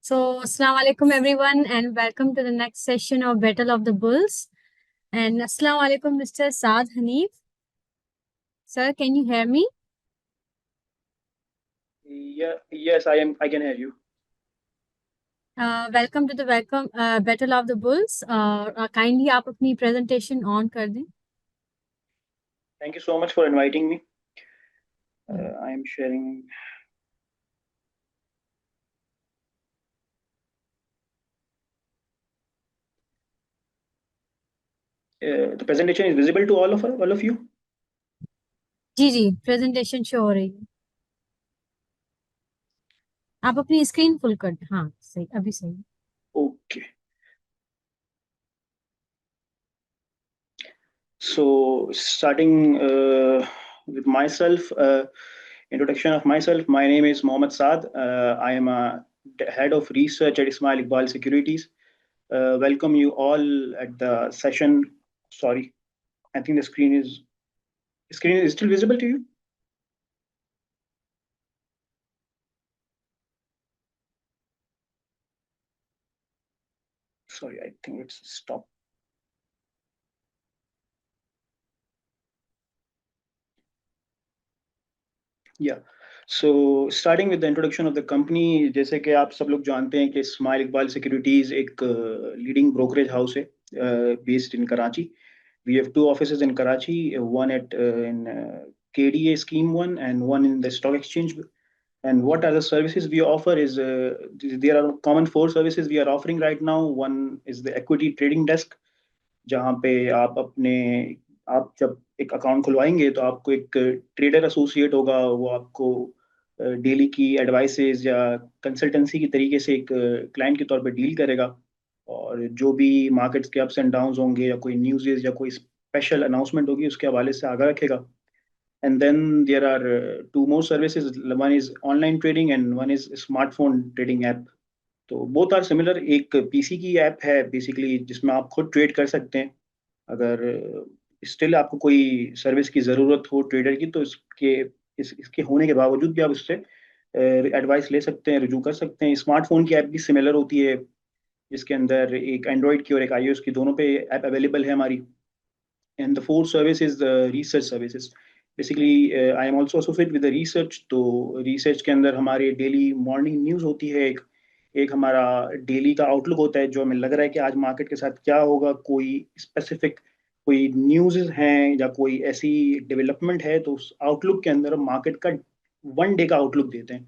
So, Assalamu alaikum everyone, and welcome to the next session of Battle of the Bulls. And Assalamu alaikum, Mr. Saad Hanif. Sir, can you hear me? Yes, I am. I can hear you. Welcome to the Battle of the Bulls. Kindly आप अपनी presentation on कर दें. Thank you so much for inviting me. I am sharing. The presentation is visible to all of you. Ji presentation show हो रही है. आप अपनी screen full कर दें. हाँ सही अभी सही. Okay. So starting with myself, introduction of myself. My name is Mohammad Saad. I am a head of research at Ismail Iqbal Securities. Welcome you all at the session. Sorry, I think the screen is still visible to you. Sorry, I think it's stopped. Yeah. So starting with the introduction of the company, जैसे कि आप सब लोग जानते हैं कि smile Iqbal securities एक leading brokerage house है based in Karachi. We have two offices in Karachi, one at in KDA Scheme One and one in the stock exchange. And what are the services we offer is there are common four services we are offering right now. One is the equity trading desk, जहाँ पे आप जब एक account खुलवाएंगे तो आपको एक trader associate होगा, वो आपको डेली की एडवाइसेस या कंसल्टेंसी की तरीके से एक क्लाइंट के तौर पे डील करेगा, और जो भी मार्केट्स के अप्स एंड डाउन्स होंगे या कोई न्यूज़ या कोई स्पेशल अनाउंसमेंट होगी उसके हवाले से आगाह रखेगा. And then there are two more services. One is online trading and one is smartphone trading app. तो बोथ आर सिमिलर. एक पीसी की ऐप है बेसिकली जिसमें आप खुद ट्रेड कर सकते हैं. अगर स्टिल आपको कोई सर्विस की ज़रूरत हो ट्रेडर की, तो इसके होने के बावजूद भी आप उससे एडवाइस ले सकते हैं, रुजू कर सकते हैं. स्मार्टफोन की ऐप भी सिमिलर होती है, जिसके अंदर एक एंड्रॉयड की और एक आईओएस की दोनों पे ऐप अवेलेबल है हमारी. And the fourth service is research services. Basically I am also associate with the research. तो रिसर्च के अंदर हमारी डेली मॉर्निंग न्यूज़ होती है. एक एक हमारा डेली का आउटलुक होता है जो हमें लग रहा है कि आज मार्केट के साथ क्या होगा, कोई स्पेसिफिक कोई न्यूज़ हैं या कोई ऐसी डेवलपमेंट है, तो उस आउटलुक के अंदर हम मार्केट का वन डे का आउटलुक देते हैं.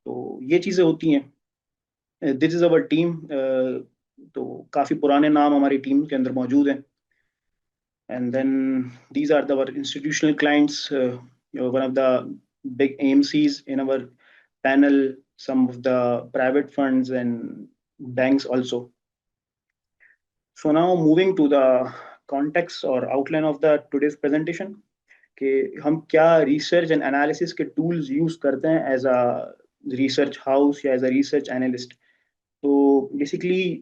तो ये चीज़ें होती हैं. This is our team. तो काफ़ी पुराने नाम हमारी टीम के अंदर मौजूद हैं. And then these are our institutional clients. One of the big AMCs in our panel, some of the private funds and banks also. So now moving to the context or outline of the today's presentation, कि हम क्या research and analysis के tools use करते हैं as a research house या as a research analyst. So basically,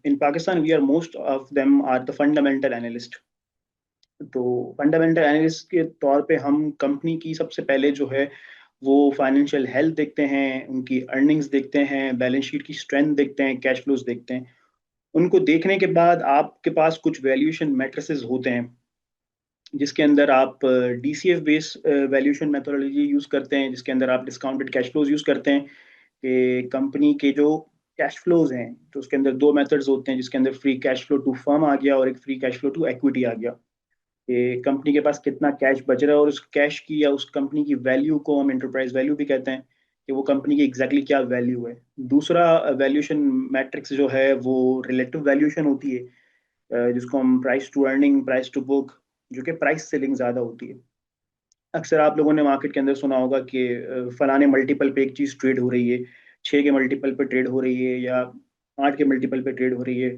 in Pakistan, we are most of them are the fundamental analyst. तो fundamental analyst के तौर पे हम कंपनी की सबसे पहले जो है वो फाइनेंशियल हेल्थ देखते हैं, उनकी अर्निंग्स देखते हैं, बैलेंस शीट की स्ट्रेंथ देखते हैं, कैश फ्लोज देखते हैं. उनको देखने के बाद आपके पास कुछ वैल्यूएशन मैट्रिसेस होते हैं, जिसके अंदर आप DCF base valuation methodology use करते हैं, जिसके अंदर आप डिस्काउंटेड कैश फ्लोज यूज करते हैं. कि कंपनी के जो कैश फ्लोज हैं, तो उसके अंदर दो मेथड्स होते हैं, जिसके अंदर free cash flow to firm आ गया और एक free cash flow to equity आ गया. कि कंपनी के पास कितना कैश बच रहा है और उस कैश की या उस कंपनी की वैल्यू को हम एंटरप्राइज वैल्यू भी कहते हैं, कि वो कंपनी की एग्जैक्टली क्या वैल्यू है. दूसरा वैल्यूएशन मैट्रिक्स जो है वो रिलेटिव वैल्यूएशन होती है, जिसको हम price to earning, price to book, जो कि प्राइस सेलिंग ज़्यादा होती है. अक्सर आप लोगों ने मार्केट के अंदर सुना होगा कि फलाने मल्टीपल पे एक चीज़ ट्रेड हो रही है, 6 के मल्टीपल पे ट्रेड हो रही है या 8 के मल्टीपल पे ट्रेड हो रही है.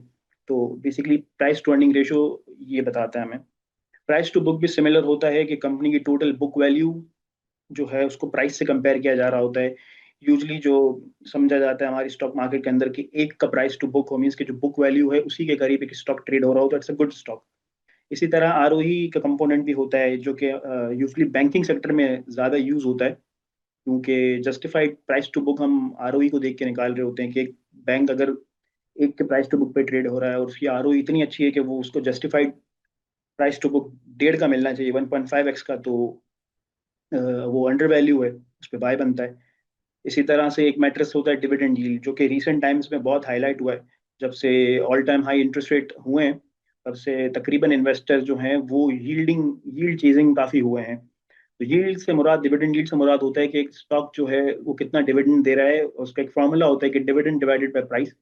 तो basically price to earning ratio ये बताता है हमें. प्राइस टू बुक भी सिमिलर होता है कि कंपनी की टोटल बुक वैल्यू जो है उसको प्राइस से कंपेयर किया जा रहा होता है. यूजली जो समझा जाता है हमारी स्टॉक मार्केट के अंदर कि एक का प्राइस टू बुक हो, मीन्स की जो बुक वैल्यू है उसी के करीब एक स्टॉक ट्रेड हो रहा हो, तो इट्स अ गुड स्टॉक. इसी तरह आरओई का कंपोनेंट भी होता है, जो कि यूजली बैंकिंग सेक्टर में ज़्यादा यूज होता है. क्योंकि जस्टिफाइड प्राइस टू बुक हम आरओई को देख के निकाल रहे होते हैं कि एक बैंक अगर एक के प्राइस टू बुक पे ट्रेड हो रहा है और उसकी आरओई इतनी अच्छी है कि वो उसको जस्टिफाइड प्राइस टू बुक 1.5 का मिलना चाहिए, 1.5x का, तो वो अंडर वैल्यू है, उस पर बाय बनता है। इसी तरह से एक मैट्रिक्स होता है डिविडेंड यील्ड, जो कि रीसेंट टाइम्स में बहुत हाईलाइट हुआ है। जब से all time high interest rate हुए हैं, तब से तकरीबन इन्वेस्टर जो हैं वो यील्ड चेजिंग काफी हुए हैं। तो यील्ड से मुराद, डिविडेंड यील्ड से मुराद होता है कि एक स्टॉक जो है वो कितना डिविडेंड दे रहा है, उसका एक फॉर्मूला होता है कि डिविडेंड डिवाइडेड बाय प्राइस।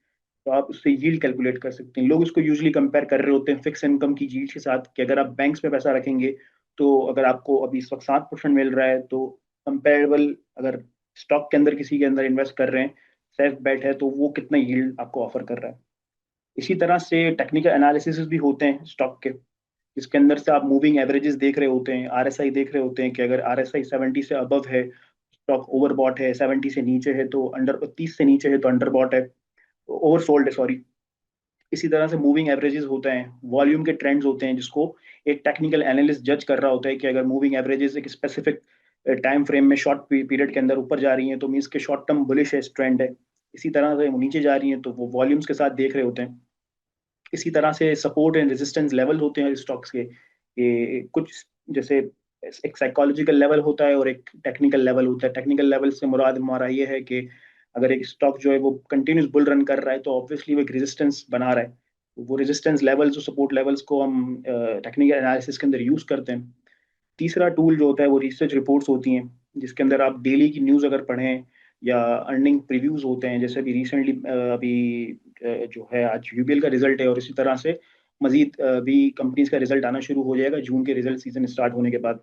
तो आप उससे यील्ड कैलकुलेट कर सकते हैं। लोग इसको यूजली कंपेयर कर रहे होते हैं फिक्स इनकम की यील्ड के साथ, कि अगर आप बैंक्स में पैसा रखेंगे तो अगर आपको अभी इस वक्त 7% मिल रहा है, तो कंपेरेबल अगर स्टॉक के अंदर किसी के अंदर इन्वेस्ट कर रहे हैं, सेफ बेट है, तो वो कितना यील्ड आपको ऑफर कर रहा है। इसी तरह से टेक्निकल एनालिसिस भी होते हैं स्टॉक के, जिसके अंदर से आप मूविंग एवरेजेस देख रहे होते हैं, आरएसआई देख रहे होते हैं कि अगर आरएसआई 70 से अबव है, स्टॉक ओवरबॉट है, 70 से नीचे है तो अंडर, 30 से नीचे है तो अंडरबॉट है, ओवरसोल्ड है, सॉरी। इसी तरह से मूविंग एवरेजेस होते हैं, वॉल्यूम के ट्रेंड्स होते हैं, जिसको एक टेक्निकल एनालिस्ट जज कर रहा होता है कि अगर मूविंग एवरेजेस एक स्पेसिफिक टाइम फ्रेम में शॉर्ट पीरियड के अंदर ऊपर जा रही हैं तो मीन्स के शॉर्ट टर्म बुलिश है, ट्रेंड है। इसी तरह से वो नीचे जा रही हैं तो वो वॉल्यूम्स के साथ देख रहे होते हैं। इसी तरह से सपोर्ट एंड रेजिस्टेंस लेवल होते हैं स्टॉक्स के, ये कुछ जैसे एक साइकोलॉजिकल लेवल होता है और एक टेक्निकल लेवल होता है। टेक्निकल लेवल से मुराद हमारा ये है कि अगर एक स्टॉक जो है वो कंटिन्यूस बुल रन कर रहा है तो ऑब्वियसली वो एक रेजिस्टेंस बना रहा है। वो रेजिस्टेंस लेवल्स और सपोर्ट लेवल्स को हम टेक्निकल एनालिसिस के अंदर यूज करते हैं। तीसरा टूल जो होता है वो रिसर्च रिपोर्ट्स होती हैं, जिसके अंदर आप डेली की न्यूज़ अगर पढ़ें या अर्निंग प्रीव्यूज होते हैं, जैसे अभी रिसेंटली अभी जो है आज यूबीएल का रिजल्ट है, और इसी तरह से मजीद भी कंपनीज का रिजल्ट आना शुरू हो जाएगा जून के रिजल्ट सीजन स्टार्ट होने के बाद।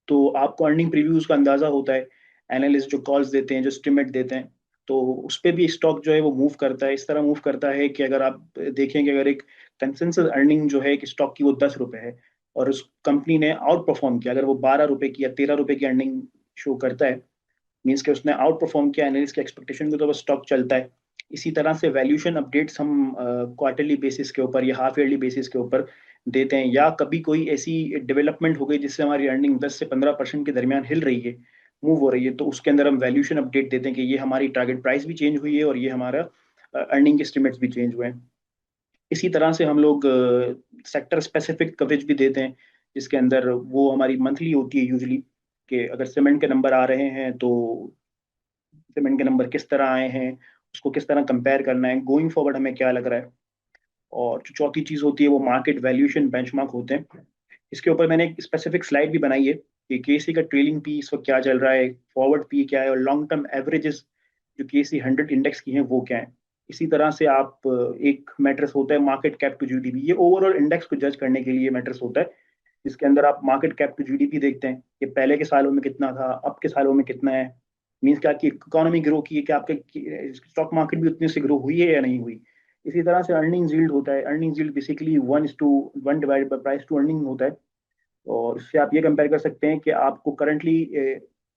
तो आपको अर्निंग प्रीव्यूज का अंदाजा होता है, एनालिस्ट जो कॉल्स देते हैं, जो एस्टिमेट देते हैं, तो उस पर भी स्टॉक जो है वो मूव करता है। इस तरह मूव करता है कि अगर आप देखें कि अगर एक कंसेंसस अर्निंग जो है एक स्टॉक की वो 10 रुपए है और उस कंपनी ने आउट परफॉर्म किया, अगर वो 12 रुपए की या 13 रुपए की अर्निंग शो करता है, मीन्स कि उसने आउट परफॉर्म किया एनालिस्ट के एक्सपेक्टेशन को, तो वो स्टॉक चलता है। इसी तरह से वैल्यूएशन अपडेट्स हम क्वार्टरली बेसिस के ऊपर या हाफ ईयरली बेसिस के ऊपर देते हैं, या कभी कोई ऐसी डेवलपमेंट हो गई जिससे हमारी अर्निंग 10 से 15% के दरमियान हिल रही है, मूव हो रही है, तो उसके अंदर हम वैल्यूएशन अपडेट देते हैं कि ये हमारी टारगेट प्राइस भी चेंज हुई है और ये हमारा अर्निंग एस्टिमेट्स भी चेंज हुए हैं। इसी तरह से हम लोग सेक्टर स्पेसिफिक कवरेज भी देते हैं, जिसके अंदर वो हमारी मंथली होती है यूजली, कि अगर सीमेंट के नंबर आ रहे हैं तो सीमेंट के नंबर किस तरह आए हैं, उसको किस तरह कंपेयर करना है, गोइंग फॉरवर्ड हमें क्या लग रहा है। और जो चौथी चीज होती है वो मार्केट वैल्यूएशन बेंचमार्क होते हैं। इसके ऊपर मैंने एक स्पेसिफिक स्लाइड भी बनाई है कि केसी का ट्रेलिंग पी इस वक्त क्या चल रहा है, फॉरवर्ड पी क्या है, और लॉन्ग टर्म एवरेजेस जो केसी 100 इंडेक्स की हैं वो क्या है। इसी तरह से आप एक मैट्रिक्स होता है मार्केट कैप टू जीडीपी, ये ओवरऑल इंडेक्स को जज करने के लिए मैट्रिक्स होता है, जिसके अंदर आप मार्केट कैप टू जीडीपी देखते हैं कि पहले के सालों में कितना था, अब के सालों में कितना है। मीन्स क्या, आपकी इकोनॉमी ग्रो की है, कि आपके स्टॉक मार्केट भी उतनी से ग्रो हुई है या नहीं हुई। इसी तरह से अर्निंग यील्ड होता है। Earning yield basically 1:1 divided by price to earning होता है। और इससे आप ये कंपेयर कर सकते हैं कि आपको करंटली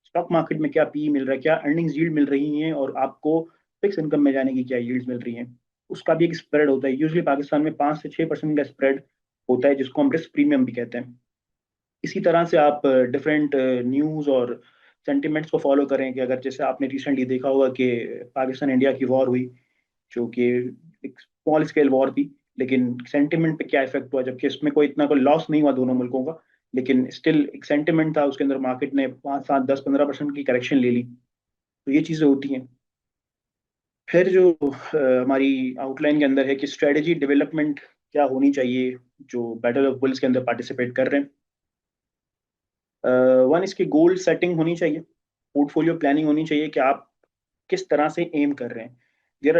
स्टॉक मार्केट में क्या पी मिल रहा है, क्या अर्निंग्स यील्ड मिल रही हैं, और आपको फिक्स इनकम में जाने की क्या यील्ड मिल रही हैं। उसका भी एक स्प्रेड होता है। यूजली पाकिस्तान में 5 से 6% का स्प्रेड होता है, जिसको हम रिस्क प्रीमियम भी कहते हैं। इसी तरह से आप डिफरेंट न्यूज़ और सेंटिमेंट्स को फॉलो करें, कि अगर जैसे आपने रिसेंटली देखा होगा कि पाकिस्तान इंडिया की वॉर हुई, जो कि एक स्मॉल स्केल वॉर थी, लेकिन सेंटिमेंट पे क्या इफेक्ट हुआ, जबकि इसमें कोई लॉस नहीं हुआ दोनों मुल्कों का, लेकिन स्टिल एक सेंटिमेंट था, उसके अंदर मार्केट ने 5, 7, 10, 15% की करेक्शन ले ली। तो ये चीज़ें होती हैं। फिर जो हमारी आउटलाइन के अंदर है कि स्ट्रेटेजी डेवलपमेंट क्या होनी चाहिए जो बैटल ऑफ बुल्स के अंदर पार्टिसिपेट कर रहे हैं। वन, इसकी गोल सेटिंग होनी चाहिए, पोर्टफोलियो प्लानिंग होनी चाहिए कि आप किस तरह से एम कर रहे हैं। देर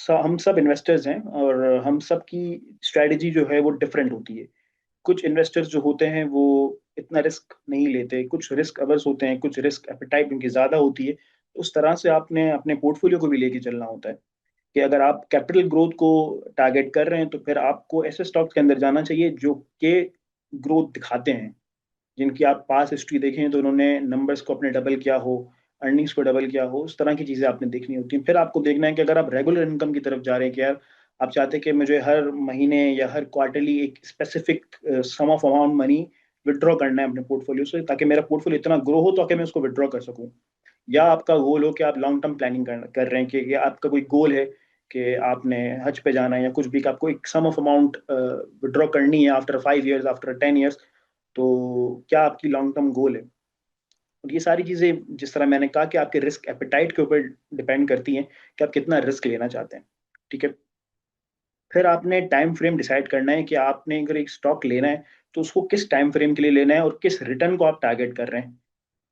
हम सब इन्वेस्टर्स हैं और हम सब की स्ट्रेटजी जो है वो डिफरेंट होती है। कुछ इन्वेस्टर्स जो होते हैं वो इतना रिस्क नहीं लेते, कुछ रिस्क अवर्स होते हैं, कुछ रिस्क एपेटाइट उनकी ज़्यादा होती है। तो उस तरह से आपने अपने पोर्टफोलियो को भी लेके चलना होता है, कि अगर आप कैपिटल ग्रोथ को टारगेट कर रहे हैं तो फिर आपको ऐसे स्टॉक्स के अंदर जाना चाहिए जो कि ग्रोथ दिखाते हैं, जिनकी आप पास हिस्ट्री देखें तो उन्होंने नंबर्स को अपने डबल किया हो, अर्निंग्स को डबल किया हो। उस तरह की चीज़ें आपने देखनी होती हैं। फिर आपको देखना है कि अगर आप रेगुलर इनकम की तरफ जा रहे हैं, कि यार आप चाहते हैं कि मुझे हर महीने या हर क्वार्टरली एक specific sum of amount money withdraw करना है अपने पोर्टफोलियो से, ताकि मेरा पोर्टफोलियो इतना ग्रो हो ताकि मैं उसको विड्रॉ कर सकूं। या आपका गोल हो कि आप लॉन्ग टर्म प्लानिंग कर रहे हैं कि आपका कोई गोल है कि आपने हज पे जाना है या कुछ भी, कि आपको एक सम ऑफ अमाउंट विड्रॉ करनी है आफ्टर 5 ईयर्स, आफ्टर 10 ईयर्स, तो क्या आपकी लॉन्ग टर्म गोल है। और ये सारी चीजें, जिस तरह मैंने कहा, कि आपके रिस्क एपेटाइट के ऊपर डिपेंड करती हैं कि आप कितना रिस्क लेना चाहते हैं। ठीक है। फिर आपने टाइम फ्रेम डिसाइड करना है कि आपने अगर एक स्टॉक लेना है तो उसको किस टाइम फ्रेम के लिए लेना है और किस रिटर्न को आप टारगेट कर रहे हैं।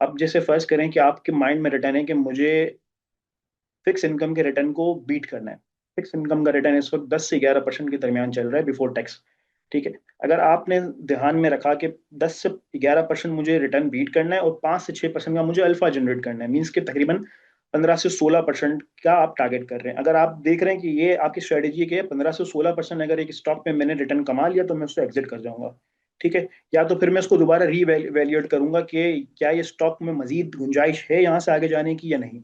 अब जैसे फर्स्ट करें कि आपके माइंड में रिटर्न है कि मुझे फिक्स इनकम के रिटर्न को बीट करना है। फिक्स इनकम का रिटर्न इस वक्त 10 से 11% के दरमियान चल रहा है बिफोर टैक्स। ठीक है। अगर आपने ध्यान में रखा कि 10 से 11% मुझे रिटर्न बीट करना है और 5 से 6% का मुझे अल्फा जनरेट करना है, मीन्स के तकरीबन 15 से 16% का आप टारगेट कर रहे हैं। अगर आप देख रहे हैं कि ये आपकी स्ट्रेटेजी के 15 से 16% अगर एक स्टॉक में मैंने रिटर्न कमा लिया तो मैं उसको एग्जिट कर जाऊंगा। ठीक है। या तो फिर मैं उसको दोबारा रीवैल्यूएट करूंगा कि क्या ये स्टॉक में मजीद गुंजाइश है यहाँ से आगे जाने की या नहीं।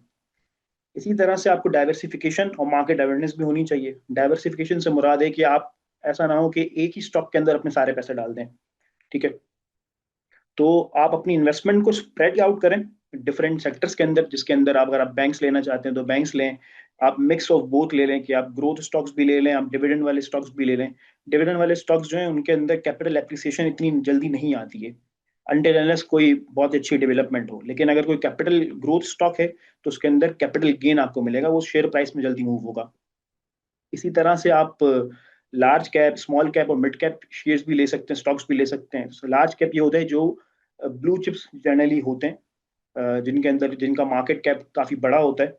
इसी तरह से आपको डाइवर्सिफिकेशन और मार्केट अवेयरनेस भी होनी चाहिए। डाइवर्सिफिकेशन से मुराद है कि आप, ऐसा ना हो कि एक ही स्टॉक के अंदर अपने सारे पैसे डाल दें। ठीक है। तो आप अपनी इन्वेस्टमेंट को स्प्रेड आउट करें डिफरेंट सेक्टर्स के अंदर, जिसके अंदर आप, अगर आप बैंक्स लेना चाहते हैं तो बैंक्स लें। आप मिक्स ऑफ बोथ ले लें, कि आप ग्रोथ स्टॉक्स भी ले लें, आप डिविडेंड वाले स्टॉक्स भी ले लें। डिविडेंड वाले स्टॉक्स जो हैं उनके अंदर कैपिटल एप्रिसिएशन इतनी जल्दी नहीं आती है अनटिल अनलेस कोई बहुत अच्छी डेवलपमेंट हो। लेकिन अगर कोई कैपिटल ग्रोथ स्टॉक है तो उसके अंदर कैपिटल गेन आपको मिलेगा, वो शेयर प्राइस में जल्दी मूव होगा। इसी तरह से आप लार्ज कैप, स्मॉल कैप और मिड कैप शेयर्स भी ले सकते हैं, स्टॉक्स भी ले सकते हैं। So, लार्ज कैप ये होता है जो ब्लू चिप्स जनरली होते हैं, जिनके अंदर, जिनका मार्केट कैप काफी बड़ा होता है,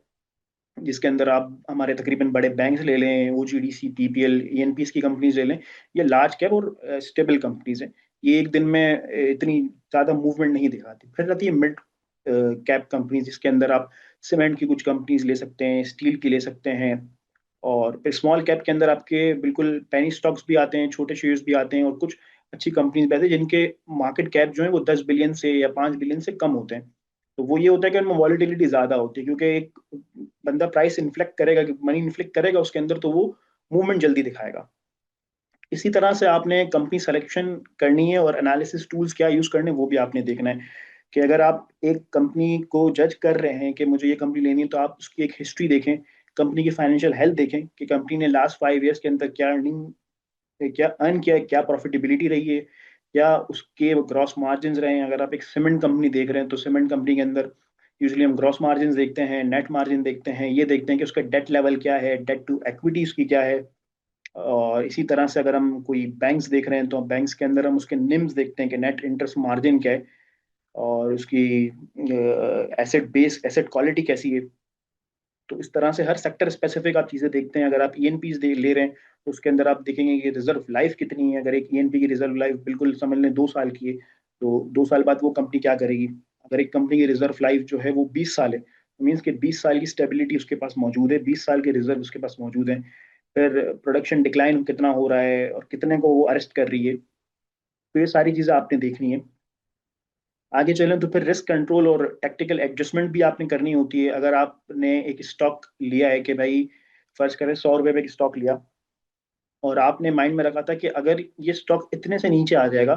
जिसके अंदर आप हमारे तकरीबन बड़े बैंक्स ले लें, ओजीडीसी, पीपीएल, ईएनपीएस की कंपनीज ले लें। ये लार्ज कैप और स्टेबल कंपनीज हैं। ये एक दिन में इतनी ज्यादा मूवमेंट नहीं दिखाती। फिर रहती है मिड कैप कंपनीज, जिसके अंदर आप सीमेंट की कुछ कंपनीज ले सकते हैं, स्टील की ले सकते हैं। और फिर स्मॉल कैप के अंदर आपके बिल्कुल पेनी स्टॉक्स भी आते हैं, छोटे शेयर्स भी आते हैं, और कुछ अच्छी कंपनीज भी आती हैं जिनके मार्केट कैप जो है वो 10 बिलियन से या 5 बिलियन से कम होते हैं। तो वो ये होता है कि उनमें वॉलिटिलिटी ज्यादा होती है, क्योंकि एक बंदा प्राइस इन्फ्लेक्ट करेगा, मनी इन्फ्लेक्ट करेगा उसके अंदर, तो वो मूवमेंट जल्दी दिखाएगा। इसी तरह से आपने कंपनी सिलेक्शन करनी है और एनालिसिस टूल्स क्या यूज करने हैं वो भी आपने देखना है। कि अगर आप एक कंपनी को जज कर रहे हैं कि मुझे ये कंपनी लेनी है, तो आप उसकी एक हिस्ट्री देखें, कंपनी की फाइनेंशियल हेल्थ देखें कि कंपनी ने लास्ट 5 ईयर्स के अंदर क्या अर्निंग, क्या अर्न किया है, क्या प्रॉफिटेबिलिटी रही है, क्या उसके ग्रॉस मार्जिन रहे हैं। अगर आप एक सीमेंट कंपनी देख रहे हैं तो सीमेंट कंपनी के अंदर यूजली हम ग्रॉस मार्जिन देखते हैं, नेट मार्जिन देखते हैं, ये देखते हैं कि उसका डेट लेवल क्या है, डेट टू इक्विटी उसकी क्या है। और इसी तरह से अगर हम कोई बैंक्स देख रहे हैं तो बैंक्स के अंदर हम उसके निम्स देखते हैं कि नेट इंटरेस्ट मार्जिन क्या है, और उसकी एसेट बेस, एसेट क्वालिटी कैसी है। तो इस तरह से हर सेक्टर स्पेसिफिक आप चीजें देखते हैं। अगर आप ईएनपी ले रहे हैं तो उसके अंदर आप देखेंगे कि रिजर्व लाइफ कितनी है। अगर एक ईएनपी की रिजर्व लाइफ बिल्कुल समझ लें 2 साल की है, तो 2 साल बाद वो कंपनी क्या करेगी। अगर एक कंपनी की रिजर्व लाइफ जो है वो 20 साल है, तो मीन्स कि 20 साल की स्टेबिलिटी उसके पास मौजूद है, 20 साल के रिजर्व उसके पास मौजूद है। फिर प्रोडक्शन डिक्लाइन कितना हो रहा है और कितने को वो अरेस्ट कर रही है। तो ये सारी चीजें आपने देखनी है। आगे चलें तो फिर रिस्क कंट्रोल और टैक्टिकल एडजस्टमेंट भी आपने करनी होती है। अगर आपने एक स्टॉक लिया है कि भाई, फर्ज करें 100 रुपये में एक स्टॉक लिया, और आपने माइंड में रखा था कि अगर ये स्टॉक इतने से नीचे आ जाएगा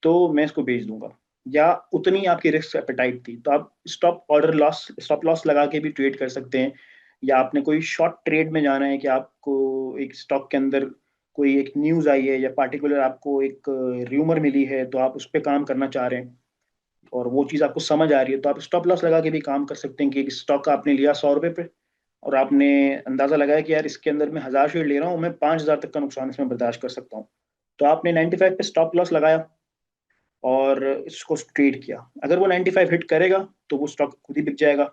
तो मैं इसको बेच दूंगा, या उतनी आपकी रिस्क एपेटाइट थी, तो आप स्टॉप लॉस लगा के भी ट्रेड कर सकते हैं। या आपने कोई शॉर्ट ट्रेड में जाना है कि आपको एक स्टॉक के अंदर कोई एक न्यूज आई है या पार्टिकुलर आपको एक र्यूमर मिली है, तो आप उस पर काम करना चाह रहे हैं और वो चीज़ आपको समझ आ रही है, तो आप स्टॉप लॉस लगा के भी काम कर सकते हैं। कि एक स्टॉक आपने लिया 100 रुपये पे, और आपने अंदाजा लगाया कि यार इसके अंदर मैं 1000 शेयर ले रहा हूँ, मैं 5000 तक का नुकसान इसमें बर्दाश्त कर सकता हूँ। तो आपने 95 पे स्टॉप लॉस लगाया और इसको ट्रेड किया। अगर वो 95 हिट करेगा तो वो स्टॉक खुद ही बिक जाएगा।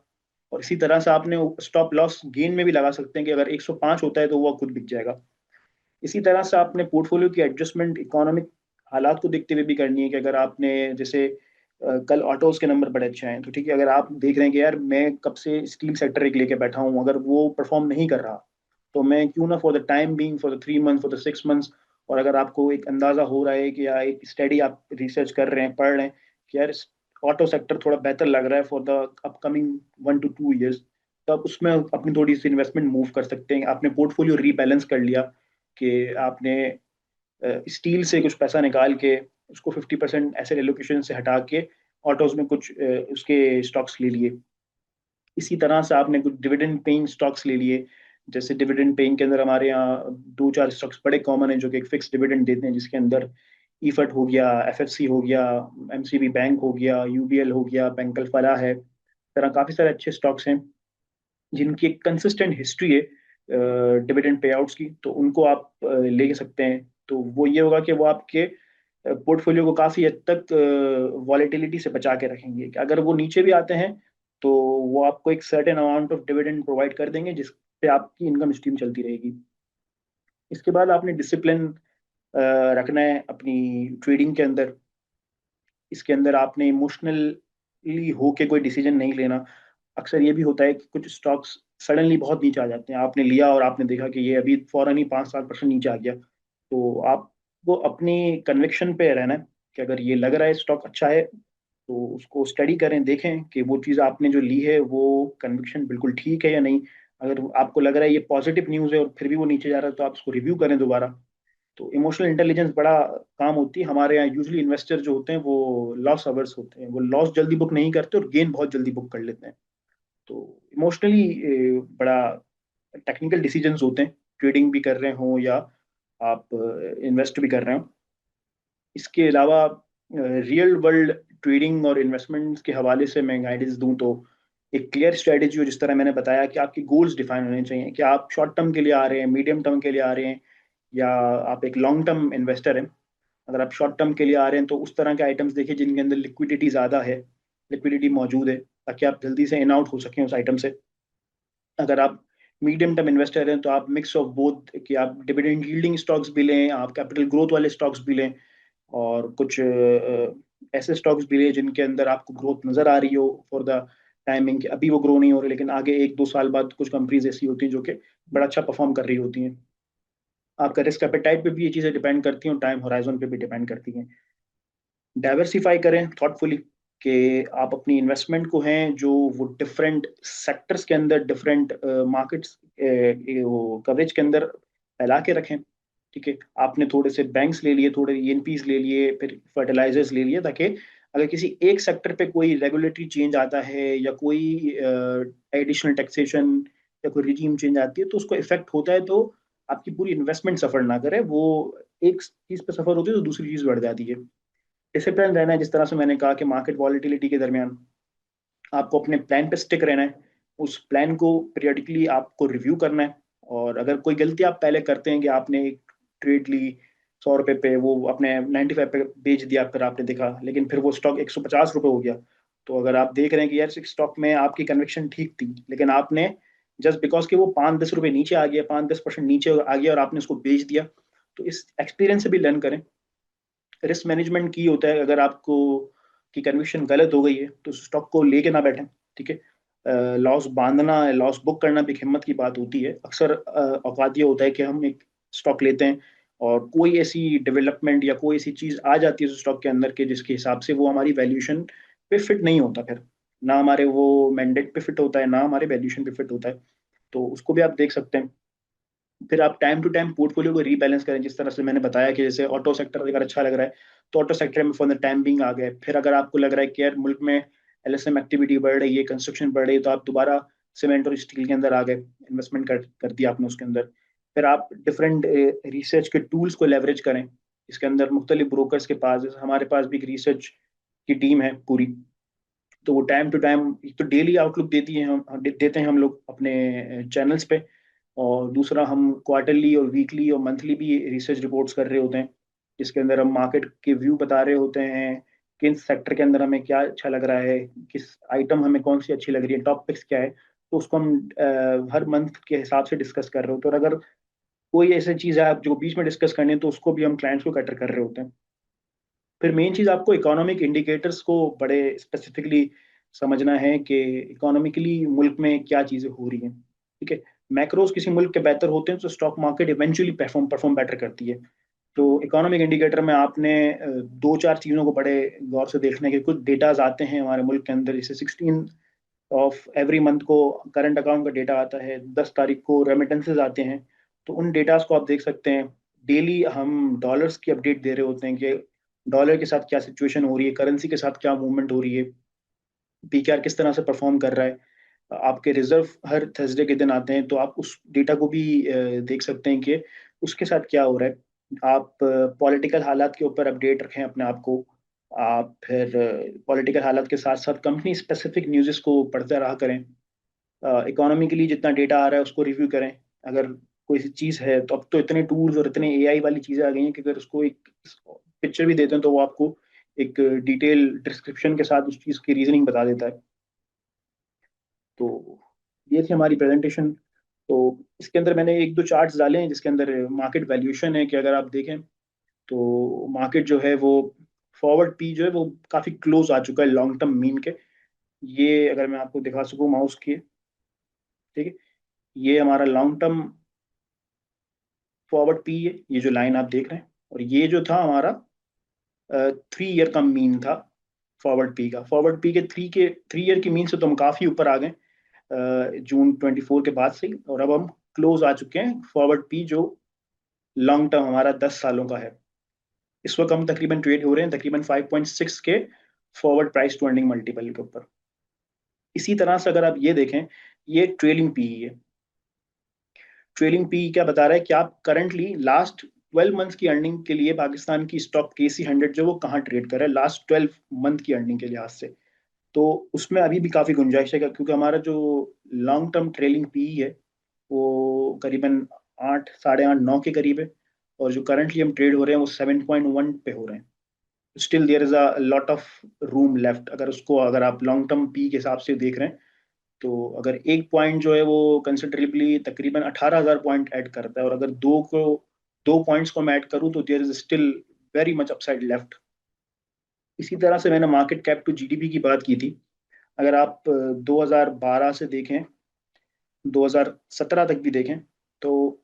और इसी तरह से आपने स्टॉप लॉस गेन में भी लगा सकते हैं कि अगर 105 होता है तो वो खुद बिक जाएगा। इसी तरह से आपने पोर्टफोलियो की एडजस्टमेंट इकोनॉमिक हालात को देखते हुए भी करनी है। कि अगर आपने जैसे कल ऑटोज के नंबर बड़े अच्छे हैं, तो ठीक है, अगर आप देख रहे हैं कि यार मैं कब से स्टील सेक्टर एक लेके बैठा हूँ, अगर वो परफॉर्म नहीं कर रहा तो मैं क्यों ना for the time being, for the 3 month, for the 6 months, और अगर आपको एक अंदाजा हो रहा है कि या एक स्टडी आप रिसर्च कर रहे हैं, पढ़ रहे हैं कि यार ऑटो सेक्टर थोड़ा बेहतर लग रहा है for the upcoming 1 to 2 years, तो आप उसमें अपनी थोड़ी सी इन्वेस्टमेंट मूव कर सकते हैं। आपने पोर्टफोलियो रीबैलेंस कर लिया कि आपने स्टील से कुछ पैसा निकाल के उसको 50% एसेट एलोकेशन से हटा के ऑटोज में कुछ उसके स्टॉक्स ले लिए। इसी तरह से आपने कुछ डिविडेंड पेइंग स्टॉक्स ले लिए। जैसे डिविडेंड पेइंग के अंदर हमारे यहाँ दो चार स्टॉक्स बड़े कॉमन है जो कि एक फिक्स डिविडेंड देते हैं, जिसके अंदर ईफट हो गया, एफएफसी हो गया, एमसीबी बैंक हो गया, यूबीएल हो गया, बैंक ऑफ फलाह है। इस तरह काफी सारे अच्छे स्टॉक्स हैं जिनकी एक कंसिस्टेंट हिस्ट्री है डिविडेंड पे आउट्स की, तो उनको आप ले सकते हैं। तो वो ये होगा कि वो आपके पोर्टफोलियो को काफी हद तक वॉलेटिलिटी से बचा के रखेंगे, कि अगर वो नीचे भी आते हैं तो वो आपको एक certain amount of dividend provide कर देंगे, जिस पे आपकी इनकम स्ट्रीम चलती रहेगी। इसके बाद आपने डिसिप्लिन रखना है अपनी ट्रेडिंग के अंदर। इसके अंदर आपने इमोशनली होके कोई डिसीजन नहीं लेना। अक्सर ये भी होता है कि कुछ स्टॉक्स सडनली बहुत नीचे आ जाते हैं, आपने लिया और आपने देखा कि ये अभी फौरन ही 5-7% नीचे आ गया। तो आपको अपनी कन्विक्शन पे रहना है कि अगर ये लग रहा है स्टॉक अच्छा है तो उसको स्टडी करें, देखें कि वो चीज़ आपने जो ली है वो कन्विक्शन बिल्कुल ठीक है या नहीं। अगर आपको लग रहा है ये पॉजिटिव न्यूज़ है और फिर भी वो नीचे जा रहा है तो आप उसको रिव्यू करें दोबारा। तो इमोशनल इंटेलिजेंस बड़ा काम होती है। हमारे यहाँ यूजली इन्वेस्टर जो होते हैं वो लॉस अवर्स होते हैं, वो लॉस जल्दी बुक नहीं करते और गेन बहुत जल्दी बुक कर लेते हैं। तो इमोशनली बड़ा टेक्निकल डिसीजंस होते हैं, ट्रेडिंग भी कर रहे हो या आप इन्वेस्ट भी कर रहे हो। इसके अलावा रियल वर्ल्ड ट्रेडिंग और इन्वेस्टमेंट्स के हवाले से मैं गाइडेंस दूं तो एक क्लियर स्ट्रेटेजी हो, जिस तरह मैंने बताया कि आपकी गोल्स डिफाइन होने चाहिए कि आप शॉर्ट टर्म के लिए आ रहे हैं, मीडियम टर्म के लिए आ रहे हैं, या आप एक लॉन्ग टर्म इन्वेस्टर हैं। अगर आप शॉर्ट टर्म के लिए आ रहे हैं तो उस तरह के आइटम्स देखिए जिनके अंदर लिक्विडिटी ज़्यादा है, लिक्विडिटी मौजूद है, ताकि आप जल्दी से इन आउट हो सकें उस आइटम से। अगर आप मीडियम टर्म इन्वेस्टर हैं तो आप मिक्स ऑफ बोथ, कि आप डिविडेंड यील्डिंग स्टॉक्स भी लें, आप कैपिटल ग्रोथ वाले स्टॉक्स भी लें, और कुछ ऐसे स्टॉक्स भी लें जिनके अंदर आपको ग्रोथ नजर आ रही हो फॉर द टाइमिंग, कि अभी वो ग्रो नहीं हो रहे लेकिन आगे 1-2 साल बाद कुछ कंपनीज ऐसी होती हैं जो कि बड़ा अच्छा परफॉर्म कर रही होती हैं। आपका रिस्क एपेटाइट पे भी ये चीज़ें डिपेंड करती हैं और टाइम होराइजन पे भी डिपेंड करती हैं। डाइवर्सिफाई करें थॉटफुली, कि आप अपनी इन्वेस्टमेंट को हैं जो वो डिफरेंट सेक्टर्स के अंदर, डिफरेंट मार्केट्स वो कवरेज के अंदर फैला के रखें। ठीक है, आपने थोड़े से बैंक्स ले लिए, थोड़े ईएनपीज ले लिए, फिर फर्टिलाइजर्स ले लिए, ताकि अगर किसी एक सेक्टर पे कोई रेगुलेटरी चेंज आता है या कोई एडिशनल टैक्सेशन या कोई रिजीम चेंज आती है तो उसको इफेक्ट होता है, तो आपकी पूरी इन्वेस्टमेंट सफर ना करे। वो एक चीज पे सफर होती है तो दूसरी चीज बढ़ जाती है। डिसिप्लिन रहना है, जिस तरह से मैंने कहा कि मार्केट वॉलिटिलिटी के दरमियान आपको अपने प्लान पे स्टिक रहना है। उस प्लान को पीरियडिकली आपको रिव्यू करना है। और अगर कोई गलती आप पहले करते हैं कि आपने एक ट्रेड ली 100 रुपए पे, वो अपने 95 पे बेच दिया, फिर आपने देखा लेकिन फिर वो स्टॉक 150 रुपये हो गया, तो अगर आप देख रहे हैं कि यार इस स्टॉक में आपकी कन्विक्शन ठीक थी लेकिन आपने जस्ट बिकॉज कि वो 5-10 रुपये नीचे आ गया, 5-10% नीचे आ गया और आपने उसको बेच दिया, तो इस एक्सपीरियंस से भी लर्न करें। रिस्क मैनेजमेंट की होता है, अगर आपको की कन्विक्शन गलत हो गई है तो स्टॉक को लेके ना बैठें। ठीक है, लॉस बांधना, लॉस बुक करना भी एक हिम्मत की बात होती है। अक्सर औकात ये होता है कि हम एक स्टॉक लेते हैं और कोई ऐसी डेवलपमेंट या कोई ऐसी चीज आ जाती है उस स्टॉक के अंदर के जिसके हिसाब से वो हमारी वैल्यूएशन पे फिट नहीं होता, फिर ना हमारे वो मैंडेट पे फिट होता है ना हमारे वैल्यूएशन पे फिट होता है। तो उसको भी आप देख सकते हैं। फिर आप टाइम टू टाइम पोर्टफोलियो को रीबैलेंस करें, जिस तरह से मैंने बताया कि जैसे ऑटो सेक्टर अगर अच्छा लग रहा है तो ऑटो सेक्टर में फॉर द टाइम बिंग आ गए। फिर अगर आपको लग रहा है कि यार मुल्क में एलएसएम एक्टिविटी बढ़ रही है, कंस्ट्रक्शन बढ़ रही है, तो आप दोबारा सीमेंट और स्टील के अंदर आ गए, इन्वेस्टमेंट कर दिया आपने उसके अंदर। फिर आप डिफरेंट रिसर्च के टूल्स को लेवरेज करें। इसके अंदर मुख्तलिफ ब्रोकर्स के पास, जैसे हमारे पास भी एक रिसर्च की टीम है पूरी, तो वो टाइम टू टाइम एक तो डेली आउटलुक देती है, हम देते हैं हम लोग अपने चैनल्स पे, और दूसरा हम क्वार्टरली और वीकली और मंथली भी रिसर्च रिपोर्ट्स कर रहे होते हैं, जिसके अंदर हम मार्केट के व्यू बता रहे होते हैं, किन सेक्टर के अंदर हमें क्या अच्छा लग रहा है, किस आइटम हमें कौन सी अच्छी लग रही है, टॉप पिक्स क्या है। तो उसको हम हर मंथ के हिसाब से डिस्कस कर रहे होते हैं, और अगर कोई ऐसी चीज़ है आप जो बीच में डिस्कस करनी है तो उसको भी हम क्लाइंट्स को कैटर कर रहे होते हैं। फिर मेन चीज़ आपको इकोनॉमिक इंडिकेटर्स को बड़े स्पेसिफिकली समझना है कि इकोनॉमिकली मुल्क में क्या चीज़ें हो रही हैं। ठीक है, मैक्रोज किसी मुल्क के बेहतर होते हैं तो stock market eventually perform perform better करती है। तो इकोनॉमिक इंडिकेटर में आपने दो चार चीज़ों को बड़े गौर से देखने के, कुछ डेटाज आते हैं हमारे मुल्क के अंदर, जैसे 16 ऑफ एवरी मंथ को करंट अकाउंट का डेटा आता है, 10 तारीख को रेमिटेंसेज आते हैं। तो उन डेटाज को आप देख सकते हैं। डेली हम डॉलर्स की अपडेट दे रहे होते हैं कि डॉलर के साथ क्या सिचुएशन हो रही है, करेंसी के साथ क्या मूवमेंट हो रही है, पीकेआर किस तरह से परफॉर्म कर रहा है। आपके रिजर्व हर थर्सडे के दिन आते हैं, तो आप उस डेटा को भी देख सकते हैं कि उसके साथ क्या हो रहा है। आप पॉलिटिकल हालात के ऊपर अपडेट रखें अपने आप को। आप फिर पॉलिटिकल हालात के साथ साथ कंपनी स्पेसिफिक न्यूज़ को पढ़ते रहा करें। इकोनॉमी के लिए जितना डेटा आ रहा है उसको रिव्यू करें। अगर कोई सी चीज़ है, तो अब तो इतने टूल्स और इतने एआई वाली चीज़ें आ गई हैं कि अगर उसको एक पिक्चर भी देते हैं तो वो आपको एक डिटेल डिस्क्रिप्शन के साथ उस चीज़ की रीजनिंग बता देता है। तो ये थी हमारी प्रेजेंटेशन। तो इसके अंदर मैंने एक दो चार्ट्स डाले हैं जिसके अंदर मार्केट वैल्यूएशन है कि अगर आप देखें तो मार्केट जो है वो फॉरवर्ड पी जो है वो काफ़ी क्लोज आ चुका है लॉन्ग टर्म मीन के। ये अगर मैं आपको दिखा सकूँ माउस की, ठीक है, ये हमारा लॉन्ग टर्म फॉरवर्ड पी है, ये जो लाइन आप देख रहे हैं। और ये जो था हमारा 3 ईयर का मीन था फॉरवर्ड पी का। फॉरवर्ड पी के 3 ईयर की मीन से तो हम काफ़ी ऊपर आ गए जून 24 के बाद से ही। और अब हम क्लोज आ चुके हैं फॉरवर्ड पी जो लॉन्ग टर्म हमारा 10 सालों का है। इस वक्त हम तकरीबन ट्रेड हो रहे हैं तकरीबन 5.6 के forward price to earning multiple के ऊपर। इसी तरह से अगर आप ये देखें, ये ट्रेलिंग पी है। ट्रेलिंग पी क्या बता रहा है कि आप करंटली लास्ट 12 मंथ्स की अर्निंग के लिए पाकिस्तान की स्टॉक KC 100 जो वो कहाँ ट्रेड कर रहा है लास्ट 12 मंथ की अर्निंग के लिहाज से। तो उसमें अभी भी काफ़ी गुंजाइश है क्योंकि हमारा जो लॉन्ग टर्म ट्रेलिंग पी है वो करीबन 8, 8.5, 9 के करीब है। और जो करंटली हम ट्रेड हो रहे हैं वो 7.1 पे हो रहे हैं। Still there is a lot of room left अगर उसको अगर आप लॉन्ग टर्म पी के हिसाब से देख रहे हैं। तो अगर एक पॉइंट जो है वो कंसिडरेबली तकरीबन 18,000 पॉइंट ऐड करता है, और अगर 2 पॉइंट्स को मैं ऐड करूँ तो there is still very much upside left. इसी तरह से मैंने मार्केट कैप टू जीडीपी की बात की थी। अगर आप 2012 से देखें, 2017 तक भी देखें, तो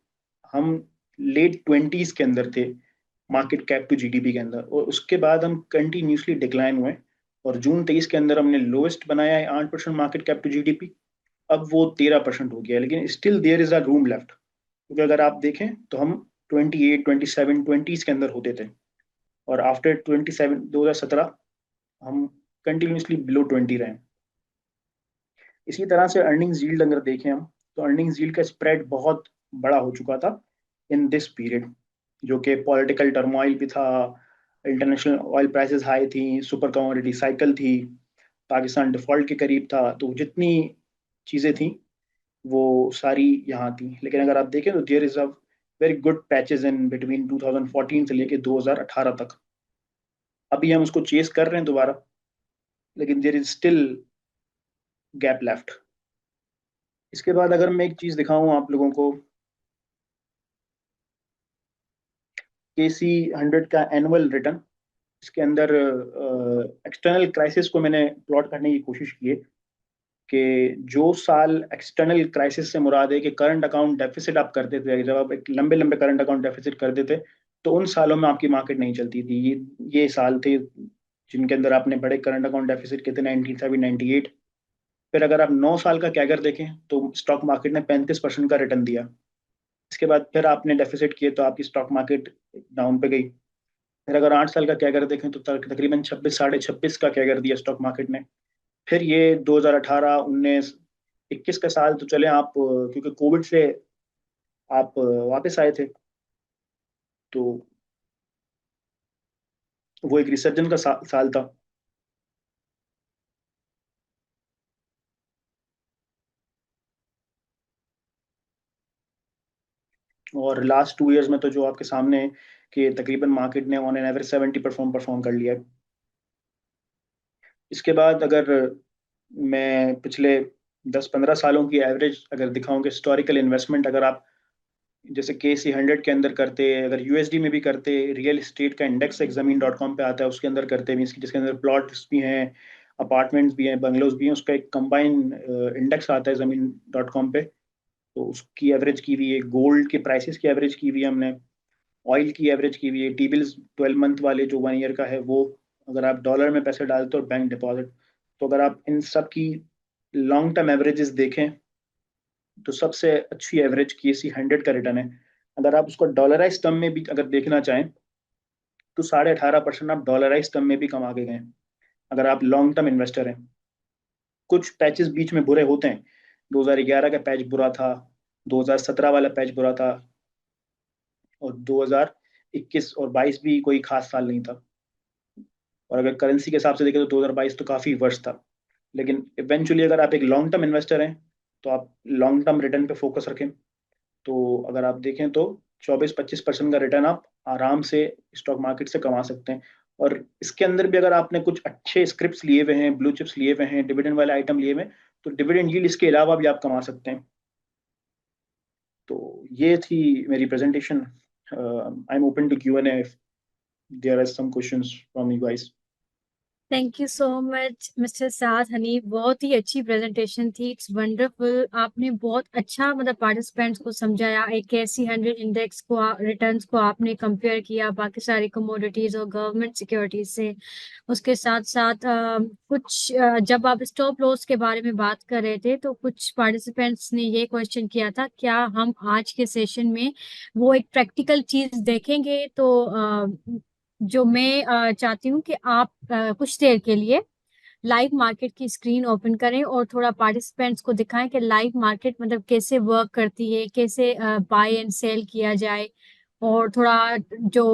हम लेट 20s के अंदर थे मार्केट कैप टू जीडीपी के अंदर, और उसके बाद हम कंटिन्यूसली डिक्लाइन हुए। और जून 23 के अंदर हमने लोएस्ट बनाया है 8% मार्केट कैप टू जीडीपी। अब वो 13% हो गया है, लेकिन still there is a room left क्योंकि अगर आप देखें तो हम 28, 27, 20s के अंदर होते थे। और आफ्टर 2017 हम कंटिन्यूसली बिलो 20 रहे। इसी तरह से अर्निंग्स यील्ड अगर देखें हम, तो अर्निंग्स यील्ड का स्प्रेड बहुत बड़ा हो चुका था इन दिस पीरियड, जो कि पॉलिटिकल टर्मोइल भी था, इंटरनेशनल ऑयल प्राइसेस हाई थी, सुपर कमोडिटी साइकिल थी, पाकिस्तान डिफॉल्ट के करीब था। तो जितनी चीज़ें थी वो सारी यहाँ थी। लेकिन अगर आप देखें तो there is a very good patches in between 2014 से लेके 2018 तक। अभी हम उसको चेस कर रहे हैं दोबारा, लेकिन there is still gap left. इसके बाद अगर मैं एक चीज़ दिखाऊं आप लोगों को, KC 100 का एनुअल रिटर्न, इसके अंदर एक्सटर्नल क्राइसिस को मैंने प्लॉट करने की कोशिश की है कि जो साल एक्सटर्नल क्राइसिस से मुराद है कि करंट अकाउंट डेफिसिट आप करते थे, जब आप एक लंबे लंबे करंट अकाउंट डेफिसिट करते थे, तो उन सालों में आपकी मार्केट नहीं चलती थी। ये साल थे जिनके अंदर आपने बड़े करंट अकाउंट डेफिसिट किए थे, 1997, 98। फिर अगर आप 9 साल का कैगर देखें तो स्टॉक मार्केट ने 35% का रिटर्न दिया। इसके बाद फिर आपने डेफिसिट किए तो आपकी स्टॉक मार्केट डाउन पे गई। फिर अगर 8 साल का कैगर देखें तो तकरीबन 26, 26.5 का कैगर दिया स्टॉक मार्केट ने। फिर ये 2018, 19, 21 का साल तो चले आप, क्योंकि कोविड से आप वापस आए थे, तो वो एक रिसर्जन का साल था। और लास्ट 2 इयर्स में तो जो आपके सामने है कि तकरीबन मार्केट ने on an average 70 perform perform कर लिया है। इसके बाद अगर मैं पिछले 10-15 सालों की एवरेज अगर दिखाऊं कि हिस्टोरिकल इन्वेस्टमेंट अगर आप जैसे KC 100 के अंदर करते, अगर यूएसडी में भी करते, रियल एस्टेट का इंडेक्स एक ज़मीन.com पे आता है उसके अंदर करते, मीन्स जिसके अंदर प्लॉट्स भी हैं, अपार्टमेंट्स भी हैं, बंगलोज भी हैं, उसका एक कंबाइन इंडेक्स आता है ज़मीन.com पे। तो उसकी एवरेज की हुई है, गोल्ड के प्राइसेस की एवरेज की हुई है हमने, ऑयल की एवरेज की हुई है, टी बिल्स 12 मंथ वाले जो 1 ईयर का है वो, अगर आप डॉलर में पैसे डालते हो, बैंक डिपॉजिट। तो अगर आप इन सब की लॉन्ग टर्म एवरेजेस देखें तो सबसे अच्छी एवरेज KC 100 का रिटर्न है। अगर आप उसको डॉलराइज टर्म में भी अगर देखना चाहें तो 18.5% आप डॉलराइज टर्म में भी कमा के गए, अगर आप लॉन्ग टर्म इन्वेस्टर हैं। कुछ पैचेस बीच में बुरे होते हैं। 2011 का पैच बुरा था, 2017 वाला पैच बुरा था, और 2021 और 22 भी कोई खास साल नहीं था। और अगर करेंसी के हिसाब से देखें तो 2022 तो काफी वर्ष था। लेकिन इवेंचुअली अगर आप एक लॉन्ग टर्म इन्वेस्टर हैं तो आप लॉन्ग टर्म रिटर्न पे फोकस रखें। तो अगर आप देखें तो 24-25% का रिटर्न आप आराम से स्टॉक मार्केट से कमा सकते हैं। और इसके अंदर भी अगर आपने कुछ अच्छे स्क्रिप्ट्स लिए हुए हैं, ब्लू चिप्स लिए हुए हैं, डिविडेंड वाले आइटम लिए हुए हैं, तो डिविडेंड यील्ड इसके अलावा भी आप कमा सकते हैं। तो ये थी मेरी presentation. I am open to Q&A if there are some questions from you guys. Thank you so much mister Saad Hanif, बहुत ही अच्छी प्रेजेंटेशन थी। It's wonderful. आपने बहुत अच्छा मतलब पार्टिसिपेंट्स को समझाया। एक ऐसी 100 इंडेक्स को रिटर्न्स को आपने कंपेयर किया बाकी सारी कमोडिटीज और गवर्नमेंट सिक्योरिटीज से। उसके साथ साथ कुछ जब आप स्टॉप लॉस के बारे में बात कर रहे थे तो कुछ पार्टिसिपेंट्स ने ये क्वेश्चन किया था, क्या हम आज के सेशन में वो एक प्रैक्टिकल चीज देखेंगे? तो जो मैं चाहती हूँ कि आप कुछ देर के लिए लाइव मार्केट की स्क्रीन ओपन करें और थोड़ा पार्टिसिपेंट्स को दिखाएं कि लाइव मार्केट मतलब कैसे वर्क करती है, कैसे बाय एंड सेल किया जाए, और थोड़ा जो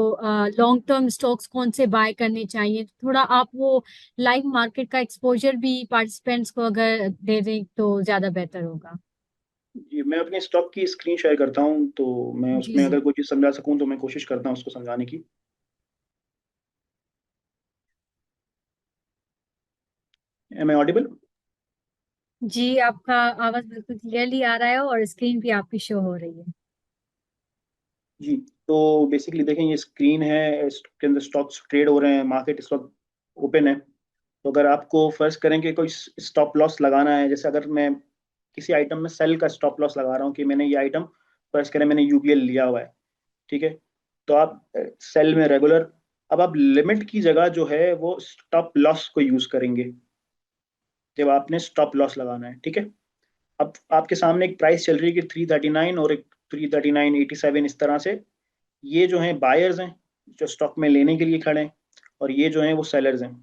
लॉन्ग टर्म स्टॉक्स कौन से बाय करने चाहिए। थोड़ा आप वो लाइव मार्केट का एक्सपोजर भी पार्टिसिपेंट्स को अगर दे दें तो ज्यादा बेहतर होगा। जी, मैं अपने स्टॉक की स्क्रीन शेयर करता हूँ, तो मैं जी उसमें जी। अगर कोई चीज़ समझा सकूँ तो मैं कोशिश करता हूँ उसको समझाने की। M I audible? जी, आपका आवाज बिल्कुल क्लियरली आ रहा है और स्क्रीन भी आपकी शो हो रही है। जी, तो बेसिकली देखें, ये स्क्रीन है, इसके अंदर स्टॉक्स ट्रेड हो रहे हैं, मार्केट इस वक्त ओपन है। तो अगर आपको फर्ज करें कि कोई स्टॉप लॉस लगाना है, जैसे अगर मैं किसी आइटम में सेल का स्टॉप लॉस लगा रहा हूँ कि मैंने ये आइटम, फर्ज करें मैंने यूबीएल लिया हुआ है, ठीक है, तो आप सेल में रेगुलर, अब आप लिमिट की जगह जो है वो स्टॉप लॉस को यूज करेंगे जब आपने स्टॉप लॉस लगाना है, ठीक है। अब आपके सामने एक प्राइस चल रही है कि 339 और एक 339.87, इस तरह से। ये जो हैं बायर्स हैं जो स्टॉक में लेने के लिए खड़े हैं, और ये जो हैं वो सेलर्स हैं,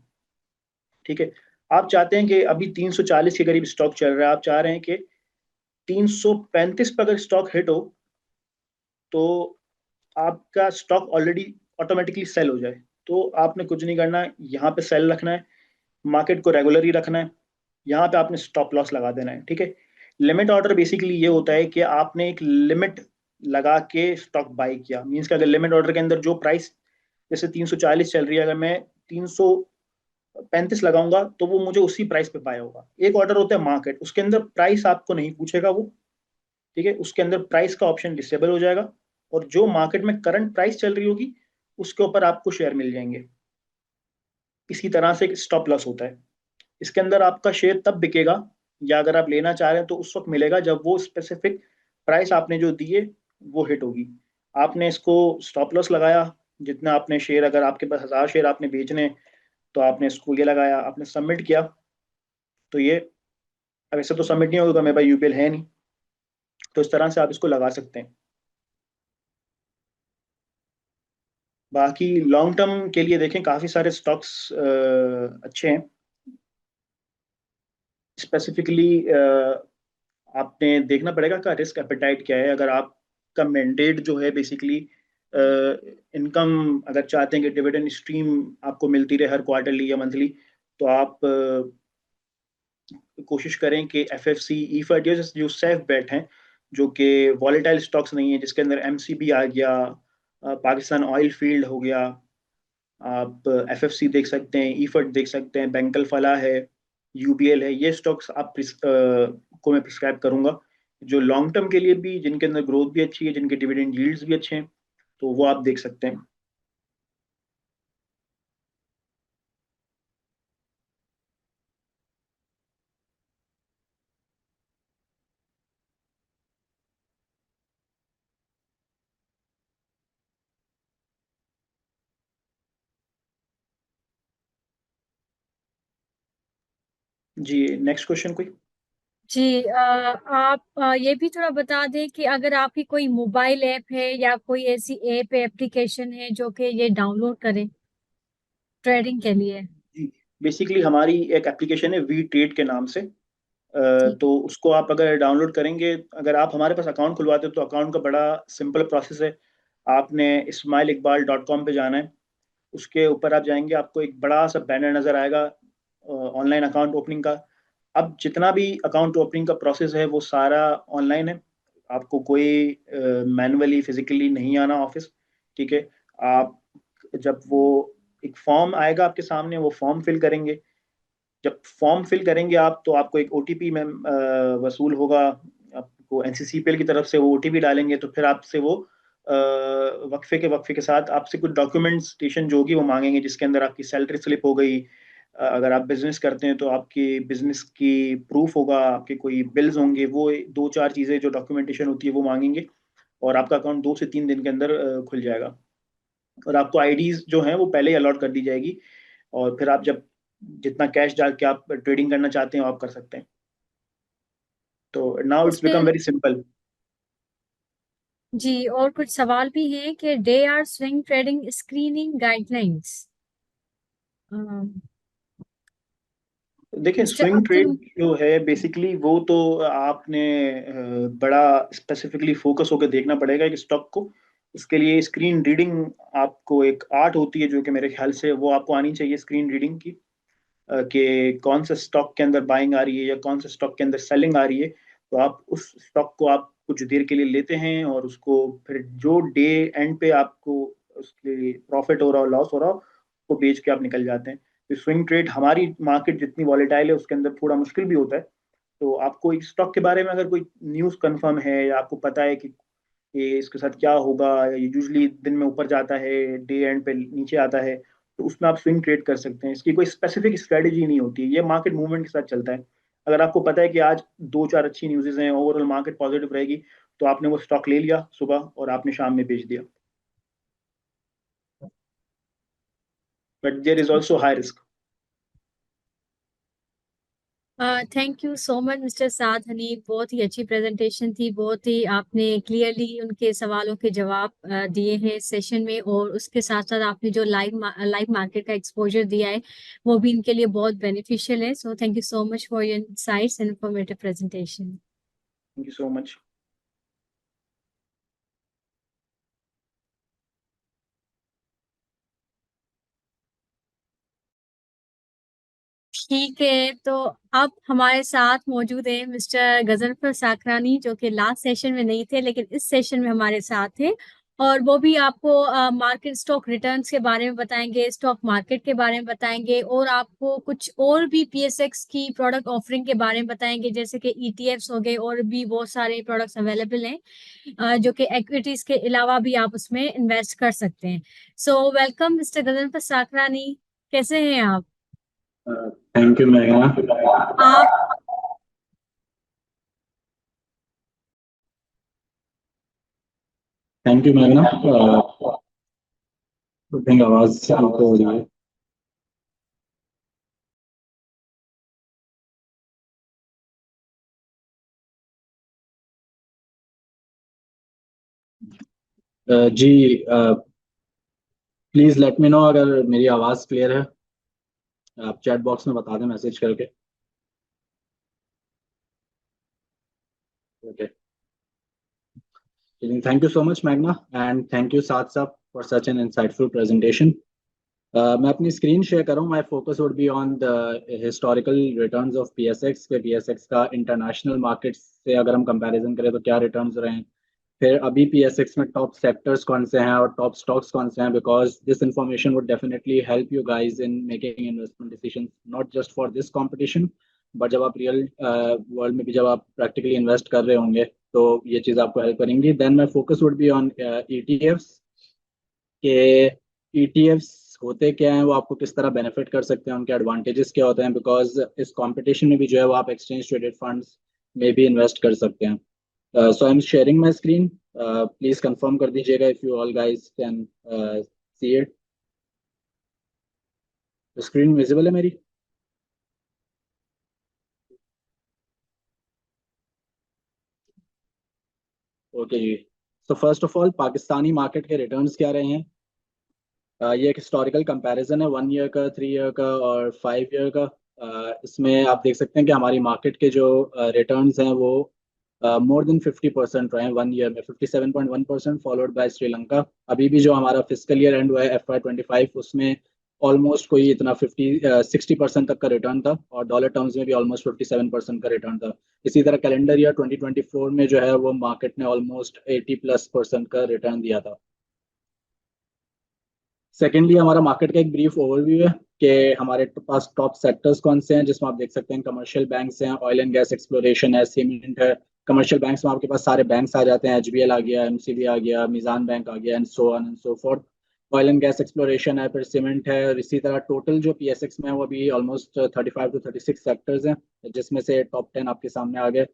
ठीक है। आप चाहते हैं कि अभी 340 के करीब स्टॉक चल रहा है, आप चाह रहे हैं कि 335 पर अगर स्टॉक हिट हो तो आपका स्टॉक ऑलरेडी ऑटोमेटिकली सेल हो जाए। तो आपने कुछ नहीं करना है, यहाँ पे सेल रखना है, मार्केट को रेगुलर ही रखना है, यहाँ पे आपने स्टॉप लॉस लगा देना है, ठीक है। लिमिट ऑर्डर बेसिकली ये होता है कि आपने एक लिमिट लगा के स्टॉक बाय किया, मीन्स कि अगर लिमिट ऑर्डर के अंदर जो प्राइस जैसे 340 चल रही है, अगर मैं 335 लगाऊंगा तो वो मुझे उसी प्राइस पे बाय होगा। एक ऑर्डर होता है मार्केट, उसके अंदर प्राइस आपको नहीं पूछेगा वो, ठीक है, उसके अंदर प्राइस का ऑप्शन डिसेबल हो जाएगा, और जो मार्केट में करंट प्राइस चल रही होगी उसके ऊपर आपको शेयर मिल जाएंगे। इसी तरह से स्टॉप लॉस होता है। इसके अंदर आपका शेयर तब बिकेगा, या अगर आप लेना चाह रहे हैं तो उस वक्त मिलेगा जब वो स्पेसिफिक प्राइस आपने जो दी है वो हिट होगी। आपने इसको स्टॉप लॉस लगाया, जितना आपने शेयर, अगर आपके पास 1000 शेयर आपने बेचने हैं, तो आपने इसको ये लगाया, आपने सबमिट किया, तो ये, अब ऐसे तो सबमिट नहीं होगा, मेरे पास यूपीएल है नहीं, तो इस तरह से आप इसको लगा सकते हैं। बाकी लॉन्ग टर्म के लिए देखें, काफ़ी सारे स्टॉक्स अच्छे हैं। स्पेसिफिकली आपने देखना पड़ेगा का रिस्क एपेटाइट क्या है। अगर आपका मैंडेट जो है बेसिकली इनकम, अगर चाहते हैं कि डिविडेंड स्ट्रीम आपको मिलती रहे हर क्वार्टरली या मंथली, तो आप कोशिश करें कि एफएफसी, ईफर्ट, जो सेफ बेट हैं, जो कि वॉलेटाइल स्टॉक्स नहीं है, जिसके अंदर एमसीबी आ गया, पाकिस्तान ऑयल फील्ड हो गया, आप एफएफसी देख सकते हैं, ईफर्ट देख सकते हैं, बैंकल फला है, यूबीएल है, ये स्टॉक्स को मैं प्रिस्क्राइब करूंगा, जो लॉन्ग टर्म के लिए भी, जिनके अंदर ग्रोथ भी अच्छी है, जिनके डिविडेंड यील्ड्स भी अच्छे हैं, तो वो आप देख सकते हैं। जी, नेक्स्ट क्वेश्चन कोई? जी, आप ये भी थोड़ा बता दें कि अगर आपकी कोई मोबाइल ऐप है या कोई ऐसी ऐप एप्लीकेशन है जो कि ये डाउनलोड करें ट्रेडिंग के लिए। जी, बेसिकली हमारी एक एप्लीकेशन है वी ट्रेड के नाम से। ठीक। तो उसको आप अगर डाउनलोड करेंगे, अगर आप हमारे पास अकाउंट खुलवाते हो तो अकाउंट का बड़ा सिंपल प्रोसेस है। आपने ismailiqbal.com पे जाना है। उसके ऊपर आप जाएंगे, आपको एक बड़ा सा बैनर नजर आएगा ऑनलाइन अकाउंट ओपनिंग का। अब जितना भी अकाउंट ओपनिंग का प्रोसेस है वो सारा ऑनलाइन है। आपको कोई मैनुअली फिजिकली नहीं आना ऑफिस। ठीक है। आप जब वो एक फॉर्म आएगा आपके सामने, वो फॉर्म फिल करेंगे। जब फॉर्म फिल करेंगे आप, तो आपको एक ओटीपी में वसूल होगा। आपको एनसीसीपीएल की तरफ से वो ओटीपी डालेंगे, तो फिर आपसे वो वक्फे के साथ आपसे कुछ डॉक्यूमेंटेशन जो होगी वो मांगेंगे, जिसके अंदर आपकी सैलरी स्लिप हो गई। अगर आप बिजनेस करते हैं तो आपकी बिजनेस की प्रूफ होगा, आपके कोई बिल्स होंगे, वो दो चार चीजें जो डॉक्यूमेंटेशन होती है वो मांगेंगे। और आपका अकाउंट 2 से 3 दिन के अंदर खुल जाएगा। और आपको आईडीज जो हैं वो पहले ही अलॉट कर दी जाएगी। और फिर आप जब जितना कैश डाल के आप ट्रेडिंग करना चाहते हैं वो आप कर सकते हैं। तो नाउ इट्स बिकम इसमें वेरी सिंपल। जी और कुछ सवाल भी हैं कि day or swing trading screening guidelines. देखिए, मिस्टर स्विंग ट्रेड अब्दुल। जो है बेसिकली वो तो आपने बड़ा स्पेसिफिकली फोकस होकर देखना पड़ेगा एक स्टॉक को। इसके लिए स्क्रीन रीडिंग, आपको एक आर्ट होती है जो कि मेरे ख्याल से वो आपको आनी चाहिए स्क्रीन रीडिंग की। कि कौन से स्टॉक के अंदर बाइंग आ रही है या कौन से स्टॉक के अंदर सेलिंग आ रही है। तो आप उस स्टॉक को आप कुछ देर के लिए लेते हैं, और उसको फिर जो डे एंड पे आपको उसके प्रॉफिट हो रहा हो लॉस हो रहा हो, उसको बेच के आप निकल जाते हैं। तो स्विंग ट्रेड, हमारी मार्केट जितनी वॉलेटाइल है उसके अंदर थोड़ा मुश्किल भी होता है। तो आपको एक स्टॉक के बारे में अगर कोई न्यूज़ कंफर्म है या आपको पता है कि ये इसके साथ क्या होगा, ये यूजुअली दिन में ऊपर जाता है, डे एंड पे नीचे आता है, तो उसमें आप स्विंग ट्रेड कर सकते हैं। इसकी कोई स्पेसिफिक स्ट्रेटेजी नहीं होती है, ये मार्केट मूवमेंट के साथ चलता है। अगर आपको पता है कि आज दो चार अच्छी न्यूज़ हैं, ओवरऑल मार्केट पॉजिटिव रहेगी, तो आपने वो स्टॉक ले लिया सुबह और आपने शाम में बेच दिया। But there is also high risk. Thank you so much mister Saad Hanif, बहुत ही अच्छी प्रेजेंटेशन थी, बहुत ही आपने क्लियरली उनके सवालों के जवाब दिए हैं इस सेशन में, और उसके साथ साथ आपने जो लाइव मार्केट का एक्सपोजर दिया है वो भी इनके लिए बहुत बेनिफिशियल है। So thank you so much for your insights and informative presentation. Thank you so much. ठीक है, तो अब हमारे साथ मौजूद है मिस्टर गजनफर साकरानी, जो कि लास्ट सेशन में नहीं थे लेकिन इस सेशन में हमारे साथ थे, और वो भी आपको मार्केट स्टॉक रिटर्न्स के बारे में बताएंगे, स्टॉक मार्केट के बारे में बताएंगे, और आपको कुछ और भी पीएसएक्स की प्रोडक्ट ऑफरिंग के बारे में बताएंगे, जैसे कि ईटीएफ्स हो गए, और भी बहुत सारे प्रोडक्ट्स अवेलेबल हैं जो कि एक्विटीज के अलावा भी आप उसमें इन्वेस्ट कर सकते हैं। सो वेलकम मिस्टर गजनफर साकरानी, कैसे हैं आप? थैंक यू मेघना। आप थैंक यू मेघना। थिंक आवाज आपको हो रही है। जी, प्लीज लेट मी नो अगर मेरी आवाज क्लियर है। आप चैट बॉक्स में बता दें मैसेज करके। Okay, thank you so much Magna, and thank you साथ साहब for such an insightful presentation. मैं अपनी स्क्रीन शेयर कर रहा हूँ। My focus would be on the historical returns of PSX के पीएसएक्स का इंटरनेशनल मार्केट्स से अगर हम कंपैरिजन करें तो क्या रिटर्न्स रहे हैं। फिर अभी पीएसएक्स में टॉप सेक्टर्स कौन से हैं और टॉप स्टॉक्स कौन से हैं, because this information would definitely help you guys in making investment decisions, not just for this competition, but जब आप रियल वर्ल्ड में भी जब आप प्रैक्टिकली इन्वेस्ट कर रहे होंगे तो ये चीज़ आपको हेल्प करेंगी। Then my focus would be on ETFs के ईटीएफ्स होते क्या हैं, वो आपको किस तरह बेनिफिट कर सकते हैं, उनके एडवांटेजेस क्या होते हैं, बिकॉज इस कंपटीशन में भी जो है वो आप एक्सचेंज ट्रेडेड फंड्स में भी इन्वेस्ट कर सकते हैं। So I am sharing my screen, please confirm कर दीजिएगा if you all guys can see it. Screen visible है मेरी? ओके जी। तो first of all Pakistani market के रिटर्न्स क्या रहे हैं। ये एक हिस्टोरिकल कंपैरिजन है, 1 ईयर का, 3 ईयर का और 5 ईयर का। इसमें आप देख सकते हैं कि हमारी मार्केट के जो रिटर्न्स हैं वो मोर देन 50% रहे हैं 1 ईयर में, 57.1%, फॉलोड बाय श्रीलंका। अभी भी जो हमारा फिजिकल ईयर एंड हुआ है FY 25, उसमें ऑलमोस्ट कोई इतना 60% तक का रिटर्न था, और डॉलर टर्म्स में भी ऑलमोस्ट 57% का रिटर्न था। इसी तरह कैलेंडर ईयर 2024 में जो है वो मार्केट ने ऑलमोस्ट 80+% का रिटर्न दिया था। सेकेंडली, हमारा मार्केट का एक ब्रीफ ओवरव्यू है कि हमारे पास टॉप सेक्टर्स कौन से हैं, जिसमें आप देख सकते हैं कमर्शियल बैंक्स हैं, ऑयल एंड गैस एक्सप्लोरेशन है, सीमेंट है। कमर्शियल बैंक्स में आपके पास सारे बैंक्स आ जाते हैं, HBL आ गया, MCB आ गया, मीजान बैंक आ गया, and so on and so fourth. Oil and gas exploration है, फिर सीमेंट है, और इसी तरह टोटल जो PSX में है वो अभी ऑलमोस्ट 35 to 36 सेक्टर्स हैं, जिसमें से टॉप 10 आपके सामने आ गए।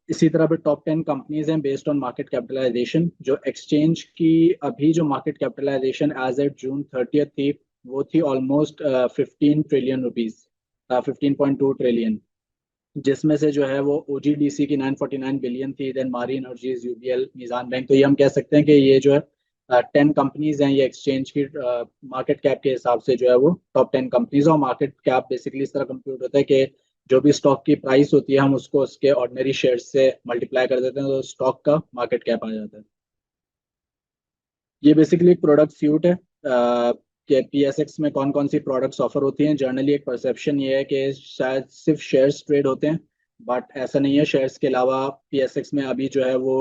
इसी तरह पे टॉप 10 कंपनीज हैं बेस्ड ऑन मार्केट कैपिटलाइजेशन। जो एक्सचेंज की अभी जो market capitalization as at June 30 थी, वो थी ऑलमोस्ट 15 ट्रिलियन रुपीज, 15.2 ट्रिलियन, जिसमें से जो है वो OGDC की 949 बिलियन थी, देन मारी एनर्जीज, UBL, मीजान बैंक। तो ये हम कह सकते हैं कि ये जो है 10 कंपनीज हैं, ये एक्सचेंज की मार्केट कैप के हिसाब से जो है वो टॉप 10 कंपनीज। और मार्केट कैप बेसिकली इस तरह कंप्यूट होता है कि जो भी स्टॉक की प्राइस होती है हम उसको उसके ऑर्डिनरी शेयर से मल्टीप्लाई कर देते हैं, तो स्टॉक का मार्केट कैप आ जाता है। ये बेसिकली एक प्रोडक्ट सूट है कि PSX में कौन कौन सी प्रोडक्ट्स ऑफर होती हैं। जर्नली एक परसेप्शन ये है कि शायद सिर्फ शेयर्स ट्रेड होते हैं, बट ऐसा नहीं है। शेयर्स के अलावा PSX में अभी जो है वो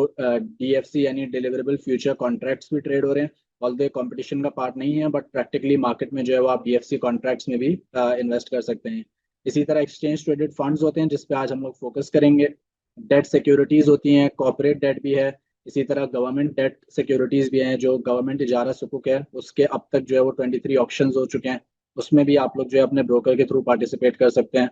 DFC यानी डिलीवरेबल फ्यूचर कॉन्ट्रैक्ट्स भी ट्रेड हो रहे हैं। ऑल्दो कंपटीशन का पार्ट नहीं है, बट प्रैक्टिकली मार्केट में जो है वो आप DFC कॉन्ट्रैक्ट्स में भी इन्वेस्ट कर सकते हैं। इसी तरह एक्सचेंज ट्रेडेड फंड्स होते हैं, जिस पे आज हम लोग फोकस करेंगे। डेट सिक्योरिटीज होती हैं, कॉर्पोरेट डेट भी है। इसी तरह गवर्नमेंट डेट सिक्योरिटीज भी हैं, जो गवर्नमेंट इजारा सुकुक है उसके अब तक जो है वो 23 ऑप्शंस हो चुके हैं। उसमें भी आप लोग जो है अपने ब्रोकर के थ्रू पार्टिसिपेट कर सकते हैं।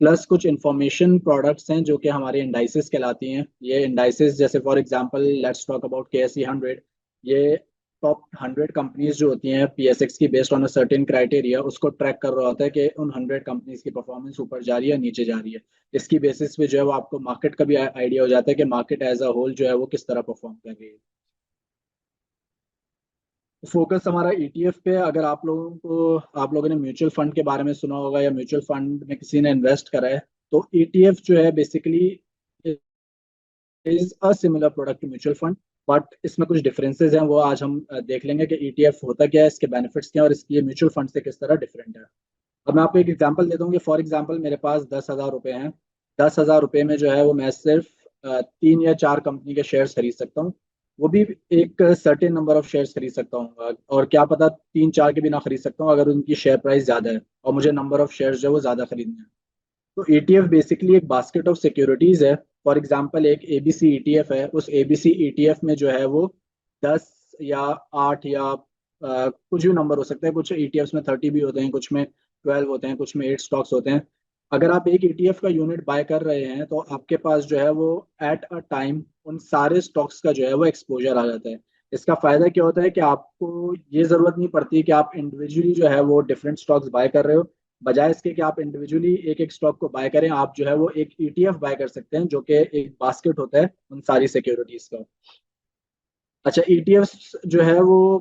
प्लस कुछ इंफॉर्मेशन प्रोडक्ट्स हैं जो कि हमारे इंडाइसेस कहलाती हैं। ये इंडाइसेस जैसे for example let's talk about KSE 100। ये टॉप 100 कंपनीज जो होती हैं PSX की, based on a certain criteria, उसको ट्रैक कर रहा होता है कि उन 100 कंपनीज की परफॉर्मेंस ऊपर जा रही है नीचे जा रही है। इसकी बेसिस पे जो है वो आपको मार्केट का भी आइडिया हो जाता है कि मार्केट एज अ होल जो है वो किस तरह परफॉर्म कर रही है। फोकस हमारा ETF पे है। अगर आप लोगों ने म्यूचुअल फंड के बारे में सुना होगा या म्यूचुअल फंड में किसी ने इन्वेस्ट करा है, तो ETF जो है basically is a similar product to mutual fund, but इसमें कुछ डिफरेंसेस हैं, वो आज हम देख लेंगे कि ETF होता क्या है, इसके बेनिफिट्स क्या हैं, और इसकी म्यूचुअल फंड से किस तरह डिफरेंट है। अब मैं आपको एक एग्जांपल देता हूँ कि फॉर एग्जांपल मेरे पास 10,000 रुपये हैं। 10,000 रुपये में जो है वो मैं सिर्फ 3 या 4 कंपनी के शेयर्स खरीद सकता हूँ। वो भी एक सर्टेन नंबर ऑफ शेयर्स खरीद सकता हूँ, और क्या पता 3-4 के भी ना खरीद सकता हूँ अगर उनकी शेयर प्राइस ज़्यादा है और मुझे नंबर ऑफ शेयर्स जो है वो ज़्यादा खरीदने हैं। तो ETF बेसिकली एक बास्केट ऑफ सिक्योरिटीज है। फॉर एग्जांपल एक ABC ETF है, उस ABC ETF में जो है वो 10 या 8 या कुछ भी नंबर हो सकता है। कुछ ETFs में 30 भी होते हैं, कुछ में 12 होते हैं, कुछ में 8 स्टॉक्स होते हैं। अगर आप एक ETF का यूनिट बाय कर रहे हैं तो आपके पास जो है वो एट अ टाइम उन सारे स्टॉक्स का जो है वो एक्सपोजर आ जाता है। इसका फायदा क्या होता है कि आपको ये जरूरत नहीं पड़ती कि आप इंडिविजुअली जो है वो डिफरेंट स्टॉक्स बाय कर रहे हो। बजाय इसके कि आप इंडिविजुअली एक एक स्टॉक को बाय करें, आप जो है वो एक ETF बाय कर सकते हैं, जो कि एक बास्केट होता है उन सारी सिक्योरिटीज का। अच्छा, ETF जो है वो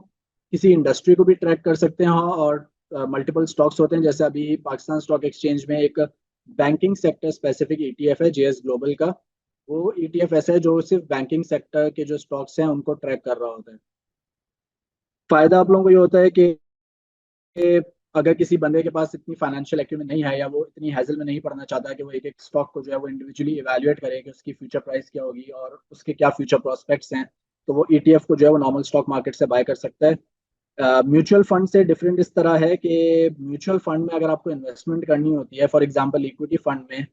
किसी इंडस्ट्री को भी ट्रैक कर सकते हैं, हाँ, और मल्टीपल स्टॉक्स होते हैं। जैसे अभी पाकिस्तान स्टॉक एक्सचेंज में एक बैंकिंग सेक्टर स्पेसिफिक ETF है, JS ग्लोबल का। वो ETF ऐसा है जो सिर्फ बैंकिंग सेक्टर के जो स्टॉक्स हैं उनको ट्रैक कर रहा होता है। फायदा आप लोगों को ये होता है कि अगर किसी बंदे के पास इतनी फाइनेंशियल एक्टिविटी नहीं है, या वो इतनी हैजल में नहीं पड़ना चाहता कि वो एक एक स्टॉक को जो है वो इंडिविजुअली इवेल्युएट करे कि उसकी फ्यूचर प्राइस क्या होगी और उसके क्या फ्यूचर प्रोस्पेक्ट्स हैं, तो वो ETF को जो है वो नॉर्मल स्टॉक मार्केट से बाय कर सकता है। म्यूचुअल फंड से डिफरेंट इस तरह है कि म्यूचुअल फंड में अगर आपको इन्वेस्टमेंट करनी होती है, फॉर एग्जांपल इक्विटी फंड में,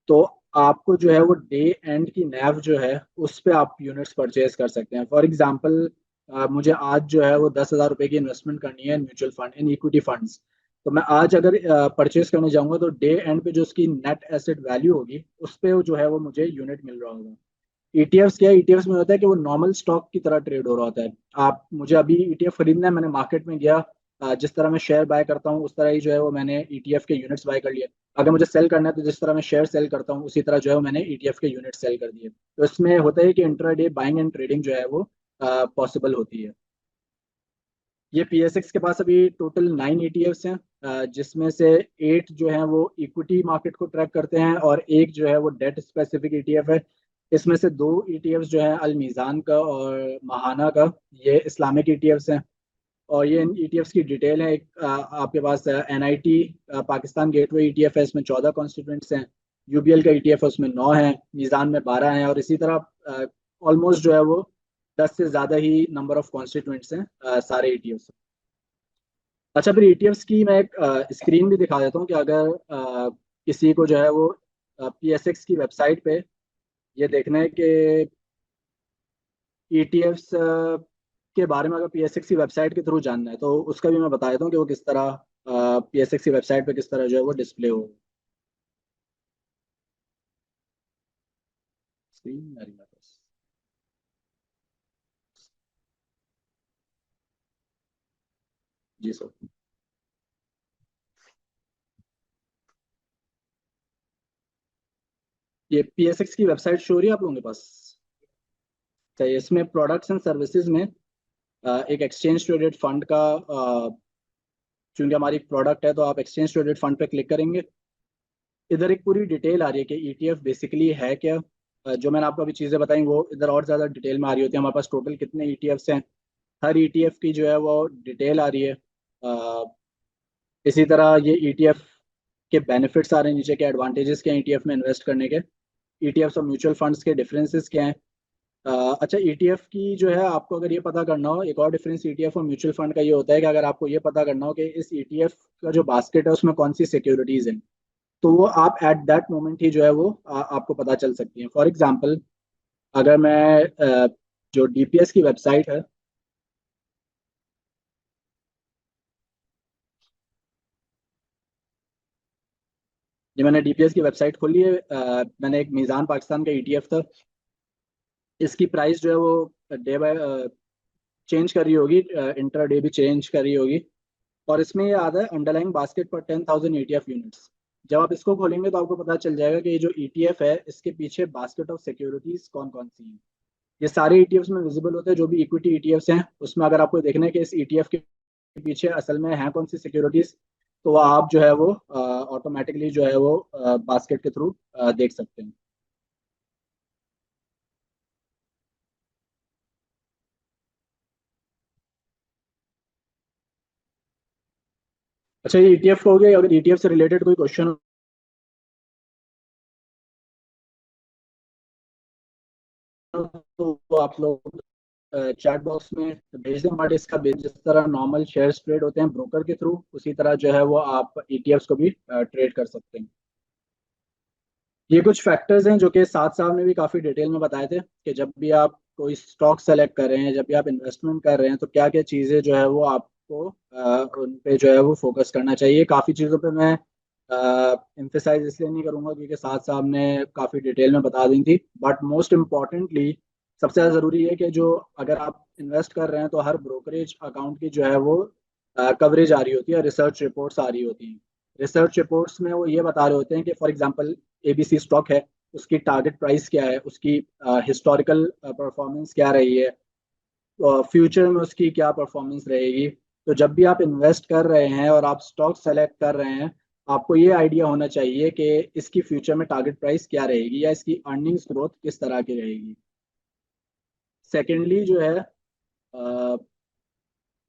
तो आपको जो है वो डे एंड की नैव जो है उस पे आप यूनिट्स परचेज कर सकते हैं। फॉर एग्जांपल मुझे आज जो है वो 10,000 रुपए की इन्वेस्टमेंट करनी है mutual fund in equity funds. तो मैं आज अगर परचेज करने जाऊंगा तो डे एंड पे जो उसकी नेट एसेट वैल्यू होगी उस पे जो है वो मुझे यूनिट मिल रहा होगा। ETFs क्या है, ETFs में होता है कि वो नॉर्मल स्टॉक की तरह ट्रेड हो रहा होता है। आप मुझे अभी ETF खरीदना है, मैंने मार्केट में गया, जिस तरह मैं शेयर बाय करता हूँ उस तरह ही जो है वो मैंने ETF के यूनिट्स बाय कर लिए। अगर मुझे सेल करना है तो जिस तरह मैं शेयर सेल करता हूँ उसी तरह जो है वो मैंने ETF के यूनिट सेल कर दिए। तो इसमें होता है कि इंट्राडे बाइंग एंड ट्रेडिंग जो है वो पॉसिबल होती है। ये पीएसएक्स के पास अभी टोटल 9 ईटीएफ्स हैं, जिसमें से 8 जो हैं वो इक्विटी मार्केट को ट्रैक करते हैं और एक जो है वो डेट स्पेसिफिक ईटीएफ है। इसमें से 2 ईटीएफ्स जो हैं अल मीज़ान का और महाना का, ये इस्लामिक ईटीएफ्स हैं। और ये इन ईटीएफ्स की डिटेल है। एक आपके पास एनआईटी पाकिस्तान गेटवे ईटीएफ है, इसमें 14 कॉन्स्टिट्यूएंट्स हैं। यूबीएल का ईटीएफ है, उसमें 9 हैं। मीज़ान में 12 हैं। और इसी तरह ऑलमोस्ट जो है वो 10 से ज़्यादा ही नंबर ऑफ कॉन्स्टिट्यूएंट्स हैं सारे ईटीएफ्स। अच्छा, फिर ईटीएफ्स की मैं एक स्क्रीन भी दिखा देता हूँ कि अगर किसी को जो है वो पीएसएक्स की वेबसाइट पे ये देखना है कि ईटीएफ्स के बारे में, अगर पीएसएक्स की वेबसाइट के थ्रू जानना है, तो उसका भी मैं बता देता हूँ कि वो किस तरह पीएसएक्स की वेबसाइट पे किस तरह जो है वो डिस्प्ले हो। स्क्रीन मेरे पास। जी सर। ये पीएसएक्स की वेबसाइट शो हो रही है आप लोगों के पास? चाहिए, इसमें प्रोडक्ट्स एंड सर्विसेज में एक एक्सचेंज ट्रेडेड फंड का, चूंकि हमारी प्रोडक्ट है तो आप एक्सचेंज ट्रेडेड फंड पे क्लिक करेंगे। इधर एक पूरी डिटेल आ रही है कि ईटीएफ बेसिकली है क्या। जो मैंने आपको अभी चीज़ें बताई वो इधर और ज़्यादा डिटेल में आ रही होती है। हमारे पास टोटल कितने ईटीएफ्स हैं, हर ईटीएफ की जो है वो डिटेल आ रही है। इसी तरह ये ईटीएफ के बेनिफिट्स आ रहे हैं नीचे, के एडवांटेजेस क्या हैं ईटीएफ में इन्वेस्ट करने के, ईटीएफ और म्यूचुअल फंड्स के डिफरेंसेस क्या हैं। अच्छा, ईटीएफ की जो है आपको अगर ये पता करना हो, एक और डिफरेंस ईटीएफ और म्यूचुअल फंड का ये होता है कि अगर आपको ये पता करना हो कि इस ईटीएफ का जो बास्केट है उसमें कौन सी सिक्योरिटीज हैं, तो वो आप एट दैट मोमेंट ही जो है वो आपको पता चल सकती है। फॉर एग्जांपल, अगर मैं जो डीपीएस की वेबसाइट है, ये मैंने डीपीएस की वेबसाइट खोली है। मैंने एक मीज़ान पाकिस्तान का ईटीएफ था, इसकी प्राइस जो है वो डे बाय चेंज कर रही होगी, इंटर डे भी चेंज कर रही होगी। और इसमें ये आता है अंडरलाइंग बास्केट पर 10,000 ईटीएफ यूनिट्स। जब आप इसको खोलेंगे तो आपको पता चल जाएगा कि ये जो ईटीएफ है इसके पीछे बास्केट ऑफ सिक्योरिटीज कौन कौन सी हैं। ये सारे ईटीएफ्स में विजिबल होते हैं, जो भी इक्विटी ईटीएफ्स हैं उसमें अगर आपको देखना है कि इस ईटीएफ के पीछे असल में है कौन सी सिक्योरिटीज, तो वो आप जो है वो ऑटोमेटिकली जो है वो बास्केट के थ्रू देख सकते हैं। अच्छा, ये ईटीएफ हो गया। अगर ईटीएफ से रिलेटेड कोई क्वेश्चन हो तो वो आप लोग चैट बॉक्स में भेज दें। बट इसका जिस तरह नॉर्मल शेयर ट्रेड होते हैं ब्रोकर के थ्रू, उसी तरह जो है वो आप ईटीएफ्स को भी ट्रेड कर सकते हैं। ये कुछ फैक्टर्स हैं जो कि साथ साहब ने भी काफ़ी डिटेल में बताए थे कि जब भी आप कोई स्टॉक सेलेक्ट कर रहे हैं, जब भी आप इन्वेस्टमेंट कर रहे हैं, तो क्या क्या चीज़ें जो है वो आपको उन पे जो है वो फोकस करना चाहिए। काफ़ी चीज़ों पे मैं एम्फेसाइज इसलिए नहीं करूँगा क्योंकि साथ साहब ने काफ़ी डिटेल में बता दी थी। बट मोस्ट इम्पॉर्टेंटली सबसे ज़्यादा ज़रूरी है कि जो अगर आप इन्वेस्ट कर रहे हैं तो हर ब्रोकरेज अकाउंट की जो है वो कवरेज आ रही होती है, रिसर्च रिपोर्ट्स आ रही होती हैं। रिसर्च रिपोर्ट्स में वो ये बता रहे होते हैं कि फॉर एग्जांपल एबीसी स्टॉक है, उसकी टारगेट प्राइस क्या है, उसकी हिस्टोरिकल परफॉर्मेंस क्या रही है, फ्यूचर में उसकी क्या परफॉर्मेंस रहेगी। तो जब भी आप इन्वेस्ट कर रहे हैं और आप स्टॉक सेलेक्ट कर रहे हैं, आपको ये आइडिया होना चाहिए कि इसकी फ्यूचर में टारगेट प्राइस क्या रहेगी या इसकी अर्निंग्स ग्रोथ किस तरह की रहेगी। सेकेंडली जो है,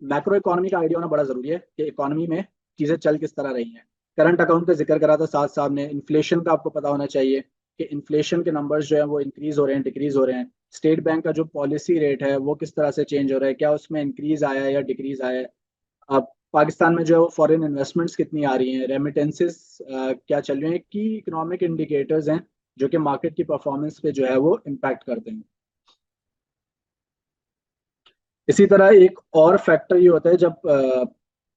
मैक्रो इकोनॉमी का आइडिया होना बड़ा जरूरी है कि इकोनॉमी में चीजें चल किस तरह रही हैं। करंट अकाउंट का जिक्र करा था साथ साहब ने, इन्फ्लेशन का आपको पता होना चाहिए कि इन्फ्लेशन के नंबर्स जो है वो इंक्रीज हो रहे हैं, डिक्रीज हो रहे हैं। स्टेट बैंक का जो पॉलिसी रेट है वो किस तरह से चेंज हो रहा है, क्या उसमें इंक्रीज आया है या डिक्रीज आया है। अब पाकिस्तान में जो है वो फॉरेन इन्वेस्टमेंट्स कितनी आ रही हैं, रेमिटेंसेस क्या चल रही हैं, की इकोनॉमिक इंडिकेटर्स हैं जो कि मार्केट की परफॉर्मेंस पे जो है वो इम्पैक्ट करते हैं। इसी तरह एक और फैक्टर ये होता है, जब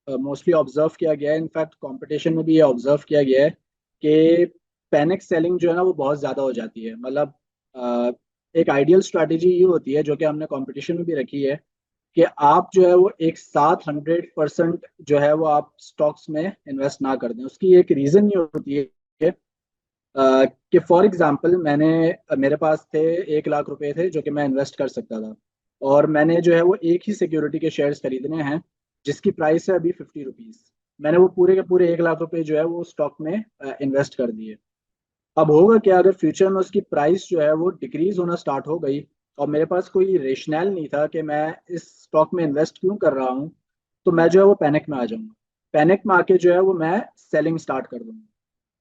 मोस्टली ऑब्जर्व किया गया है, इनफैक्ट कंपटीशन में भी ये ऑब्जर्व किया गया है कि पैनिक सेलिंग जो है ना वो बहुत ज़्यादा हो जाती है। मतलब एक आइडियल स्ट्रैटेजी ये होती है जो कि हमने कंपटीशन में भी रखी है कि आप जो है वो एक साथ 100% जो है वो आप स्टॉक्स में इन्वेस्ट ना कर दें। उसकी एक रीज़न ये होती है कि कि फॉर एग्जांपल मैंने मेरे पास थे 1 लाख रुपए थे जो कि मैं इन्वेस्ट कर सकता था, और मैंने जो है वो एक ही सिक्योरिटी के शेयर्स खरीदने हैं जिसकी प्राइस है अभी 50 रुपीज। मैंने वो पूरे के पूरे 1 लाख रुपए जो है वो स्टॉक में इन्वेस्ट कर दिए। अब होगा क्या, अगर फ्यूचर में उसकी प्राइस जो है वो डिक्रीज होना स्टार्ट हो गई और मेरे पास कोई रेशनल नहीं था कि मैं इस स्टॉक में इन्वेस्ट क्यों कर रहा हूँ, तो मैं जो है वो पैनिक में आ जाऊंगा। पैनिक में आके जो है वो मैं सेलिंग स्टार्ट कर दूंगा।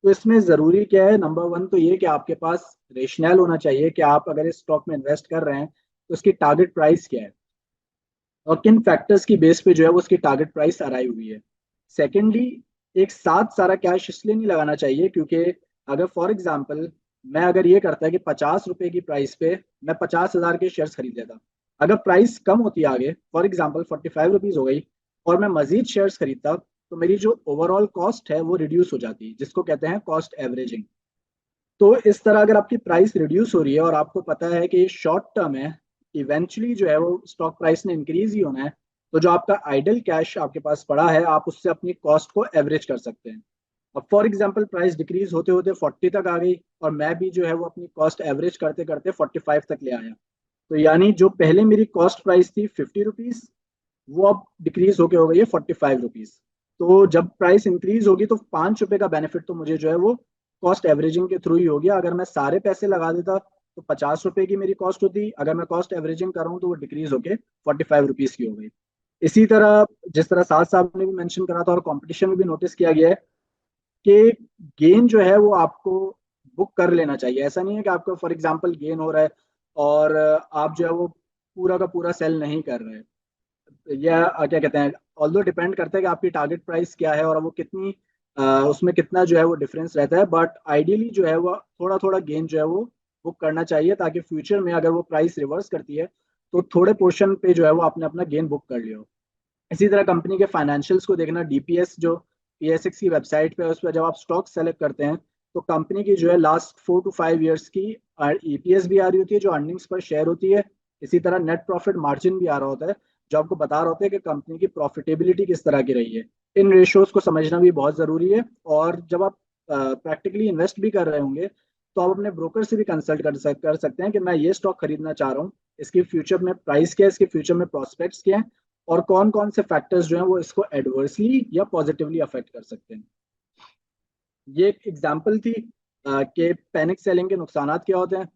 तो इसमें ज़रूरी क्या है, नंबर वन तो ये कि आपके पास रेशनल होना चाहिए कि आप अगर इस स्टॉक में इन्वेस्ट कर रहे हैं तो उसकी टारगेट प्राइस क्या है और किन फैक्टर्स की बेस पे जो है वो उसकी टारगेट प्राइस अराइव हुई है। सेकेंडली, एक साथ सारा कैश इसलिए नहीं लगाना चाहिए क्योंकि अगर फॉर एग्जांपल मैं अगर ये करता है कि 50 रुपए की प्राइस पे मैं 50,000 के शेयर्स खरीद लेता, अगर प्राइस कम होती आगे फॉर एग्जांपल 45 रुपीज हो गई और मैं मजीद शेयर्स खरीदता, तो मेरी जो ओवरऑल कॉस्ट है वो रिड्यूस हो जाती है, जिसको कहते हैं कॉस्ट एवरेजिंग। तो इस तरह अगर आपकी प्राइस रिड्यूस हो रही है और आपको पता है कि ये शॉर्ट टर्म है, इवेंचुअली जो है वो स्टॉक प्राइस ने इंक्रीज ही होना है, तो जो आपका आइडल कैश आपके पास पड़ा है आप उससे अपनी कॉस्ट को एवरेज कर सकते हैं। अब फॉर एग्जांपल प्राइस डिक्रीज होते होते 40 तक आ गई और मैं भी जो है वो अपनी कॉस्ट एवरेज करते करते 45 तक ले आया, तो यानी जो पहले मेरी कॉस्ट प्राइस थी 50 रुपीज, वो अब डिक्रीज होके हो गई है 45 रुपीज। तो जब प्राइस इंक्रीज होगी तो 5 रुपए का बेनिफिट तो मुझे जो है वो कॉस्ट एवरेजिंग के थ्रू ही हो गया। अगर मैं सारे पैसे लगा देता तो 50 रुपए की मेरी कॉस्ट होती, अगर मैं कॉस्ट एवरेजिंग कर रहा हूँ तो वो डिक्रीज होके 45 रुपीज की हो गई। इसी तरह जिस तरह साथ साहब ने भी मेंशन करा था और कंपटीशन में भी नोटिस किया गया है कि गेन जो है वो आपको बुक कर लेना चाहिए। ऐसा नहीं है कि आपको फॉर एग्जांपल गेन हो रहा है और आप जो है वो पूरा का पूरा सेल नहीं कर रहे हैं, या क्या कहते हैं, ऑल्दो डिपेंड करता है कि आपकी टारगेट प्राइस क्या है और वो कितनी उसमें कितना जो है वो डिफरेंस रहता है, बट आइडियली जो है वो थोड़ा थोड़ा गेन जो है वो बुक करना चाहिए ताकि फ्यूचर में अगर वो प्राइस रिवर्स करती है तो थोड़े पोर्शन पे जो है वो आपने अपना गेन बुक कर लिया हो। इसी तरह कंपनी के फाइनेंशियल्स को देखना, डीपीएस जो पीएसएक्स की वेबसाइट पे है उस पर जब आप स्टॉक सेलेक्ट करते हैं तो कंपनी की जो है लास्ट 4 to 5 ईयर्स की ईपीएस भी आ रही होती है जो अर्निंग्स पर शेयर होती है। इसी तरह नेट प्रॉफिट मार्जिन भी आ रहा होता है जो आपको बता रहा होता है कि कंपनी की प्रॉफिटेबिलिटी किस तरह की रही है। इन रेशियोज को समझना भी बहुत जरूरी है और जब आप प्रैक्टिकली इन्वेस्ट भी कर रहे होंगे तो आप अपने ब्रोकर से भी कंसल्ट कर सकते हैं कि मैं ये स्टॉक खरीदना चाह रहा हूँ, इसकी फ्यूचर में प्राइस क्या है, इसके फ्यूचर में प्रोस्पेक्ट्स क्या है और कौन कौन से फैक्टर्स जो हैं वो इसको एडवर्सली या पॉजिटिवली अफेक्ट कर सकते हैं। ये एक एग्जांपल थी कि पैनिक सेलिंग के नुकसान क्या होते हैं।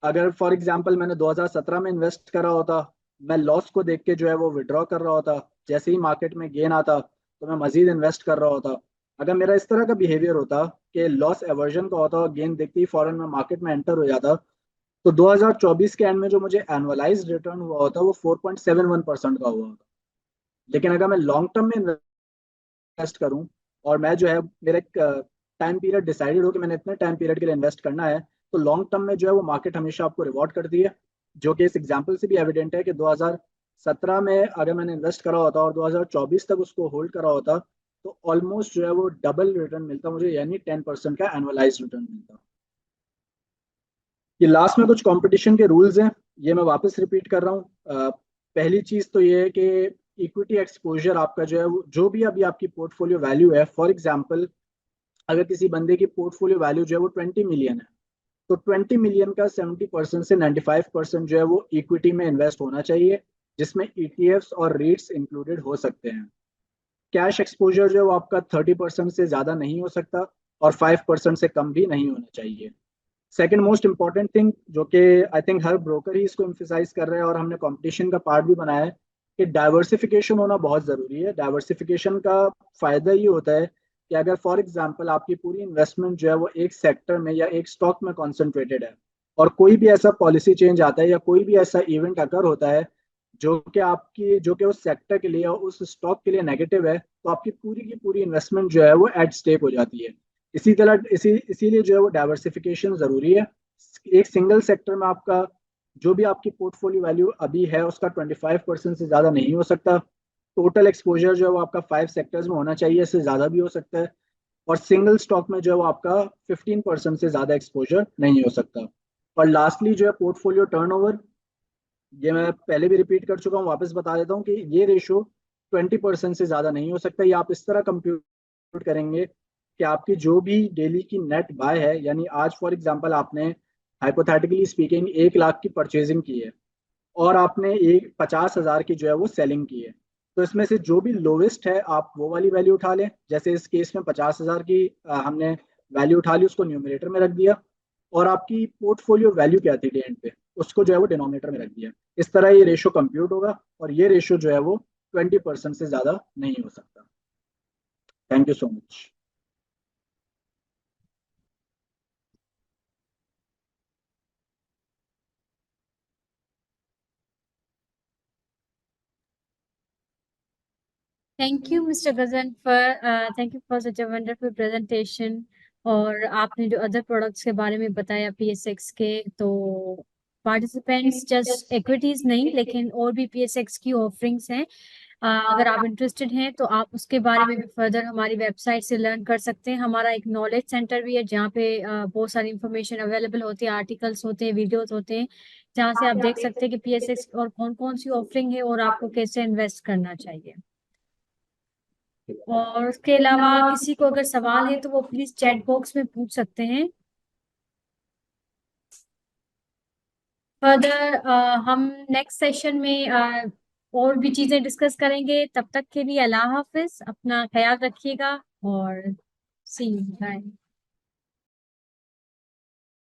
अगर फॉर एग्जांपल मैंने 2017 में इन्वेस्ट करा होता, मैं लॉस को देख के जो है वो विड्रॉ कर रहा होता, जैसे ही मार्केट में गेन आता तो मैं मजीद इन्वेस्ट कर रहा होता। अगर मेरा इस तरह का बिहेवियर होता कि लॉस एवर्जन का होता और गेन देखते ही फौरन मैं मार्केट में एंटर हो जाता, तो 2024 के एंड में जो मुझे एनुअलाइज्ड रिटर्न हुआ होता वो 4.71% का हुआ होता। लेकिन अगर मैं लॉन्ग टर्म में इन्वेस्ट करूं और मैं जो है मेरा एक टाइम पीरियड डिसाइडेड हो कि मैंने इतने टाइम पीरियड के लिए इन्वेस्ट करना है, तो लॉन्ग टर्म में जो है वो मार्केट हमेशा आपको रिवॉर्ड करती है, जो कि इस एग्जांपल से भी एविडेंट है कि 2017 में अगर मैंने इन्वेस्ट करा होता और 2024 तक उसको होल्ड करा होता तो ऑलमोस्ट जो है वो डबल रिटर्न मिलता मुझे, यानी 10% का एनुअलाइज रिटर्न मिलता। ये लास्ट में कुछ कंपटीशन के रूल्स हैं, ये मैं वापस रिपीट कर रहा हूँ। पहली चीज तो ये है कि इक्विटी एक्सपोजर आपका जो है जो भी अभी आपकी पोर्टफोलियो वैल्यू है, फॉर एग्जांपल अगर किसी बंदे की पोर्टफोलियो वैल्यू जो है वो 20 मिलियन है, तो 20 मिलियन का 70% से 95% जो है वो इक्विटी में इन्वेस्ट होना चाहिए, जिसमें ईटीएफ्स और रीट्स इंक्लूडेड हो सकते हैं। कैश एक्सपोजर जो है वो आपका 30% से ज्यादा नहीं हो सकता और 5% से कम भी नहीं होना चाहिए। सेकंड मोस्ट इंपॉर्टेंट थिंग जो कि आई थिंक हर ब्रोकर ही इसको एम्फेसाइज कर रहे हैं और हमने कंपटीशन का पार्ट भी बनाया है कि डाइवर्सिफिकेशन होना बहुत ज़रूरी है। डाइवर्सिफिकेशन का फ़ायदा ये होता है कि अगर फॉर एग्जांपल आपकी पूरी इन्वेस्टमेंट जो है वो एक सेक्टर में या एक स्टॉक में कॉन्सेंट्रेटेड है और कोई भी ऐसा पॉलिसी चेंज आता है या कोई भी ऐसा इवेंट अकर होता है जो कि उस सेक्टर के लिए या उस स्टॉक के लिए नेगेटिव है, तो आपकी पूरी की पूरी इन्वेस्टमेंट जो है वो एट स्टेक हो जाती है। इसीलिए जो है वो डाइवर्सिफिकेशन जरूरी है। एक सिंगल सेक्टर में आपका जो भी आपकी पोर्टफोलियो वैल्यू अभी है उसका 25% से ज्यादा नहीं हो सकता। टोटल एक्सपोजर जो है वो आपका 5 सेक्टर्स में होना चाहिए, इससे ज्यादा भी हो सकता है। और सिंगल स्टॉक में जो है वो आपका 15% से ज्यादा एक्सपोजर नहीं हो सकता। और लास्टली जो है पोर्टफोलियो टर्नओवर, ये मैं पहले भी रिपीट कर चुका हूँ, वापस बता देता हूँ कि ये रेशो 20% से ज्यादा नहीं हो सकता। ये आप इस तरह कंप्यूट करेंगे कि आपकी जो भी डेली की नेट बाय है, यानी आज फॉर एग्जांपल आपने हाइपोथेटिकली स्पीकिंग 1 लाख की परचेजिंग की है और आपने एक 50,000 की जो है वो सेलिंग की है, तो इसमें से जो भी लोवेस्ट है आप वो वाली वैल्यू उठा लें। जैसे इस केस में 50,000 की हमने वैल्यू उठा ली, उसको न्यूमरेटर में रख दिया, और आपकी पोर्टफोलियो वैल्यू क्या थी डे एंड पे, उसको जो है वो डिनोमिनेटर में रख दिया। इस तरह ये रेशो कंप्यूट होगा, और ये रेशो जो है वो 20% से ज्यादा नहीं हो सकता। Thank you so much. Thank you mister Gajan for thank you for such a wonderful presentation. और आपने जो अदर प्रोडक्ट्स के बारे में बताया पीएसएक्स के, तो पार्टिसिपेंट्स जस्ट इक्विटीज नहीं लेकिन और भी पीएसएक्स की ऑफरिंग्स हैं। अगर आप इंटरेस्टेड हैं तो आप उसके बारे में भी फर्दर हमारी वेबसाइट से लर्न कर सकते हैं। हमारा एक नॉलेज सेंटर भी है जहाँ पे बहुत सारी इंफॉर्मेशन अवेलेबल होती है, आर्टिकल्स होते हैं, वीडियोस होते हैं, जहाँ से आप देख सकते हैं कि पीएसएक्स और कौन कौन सी ऑफरिंग है और आपको कैसे इन्वेस्ट करना चाहिए। और उसके अलावा किसी को अगर सवाल है तो वो प्लीज चैट बॉक्स में पूछ सकते हैं। फर्दर हम नेक्स्ट सेशन में और भी चीजें डिस्कस करेंगे। तब तक के लिए अल्लाह हाफिज, अपना ख्याल रखिएगा और सी यू, बाय।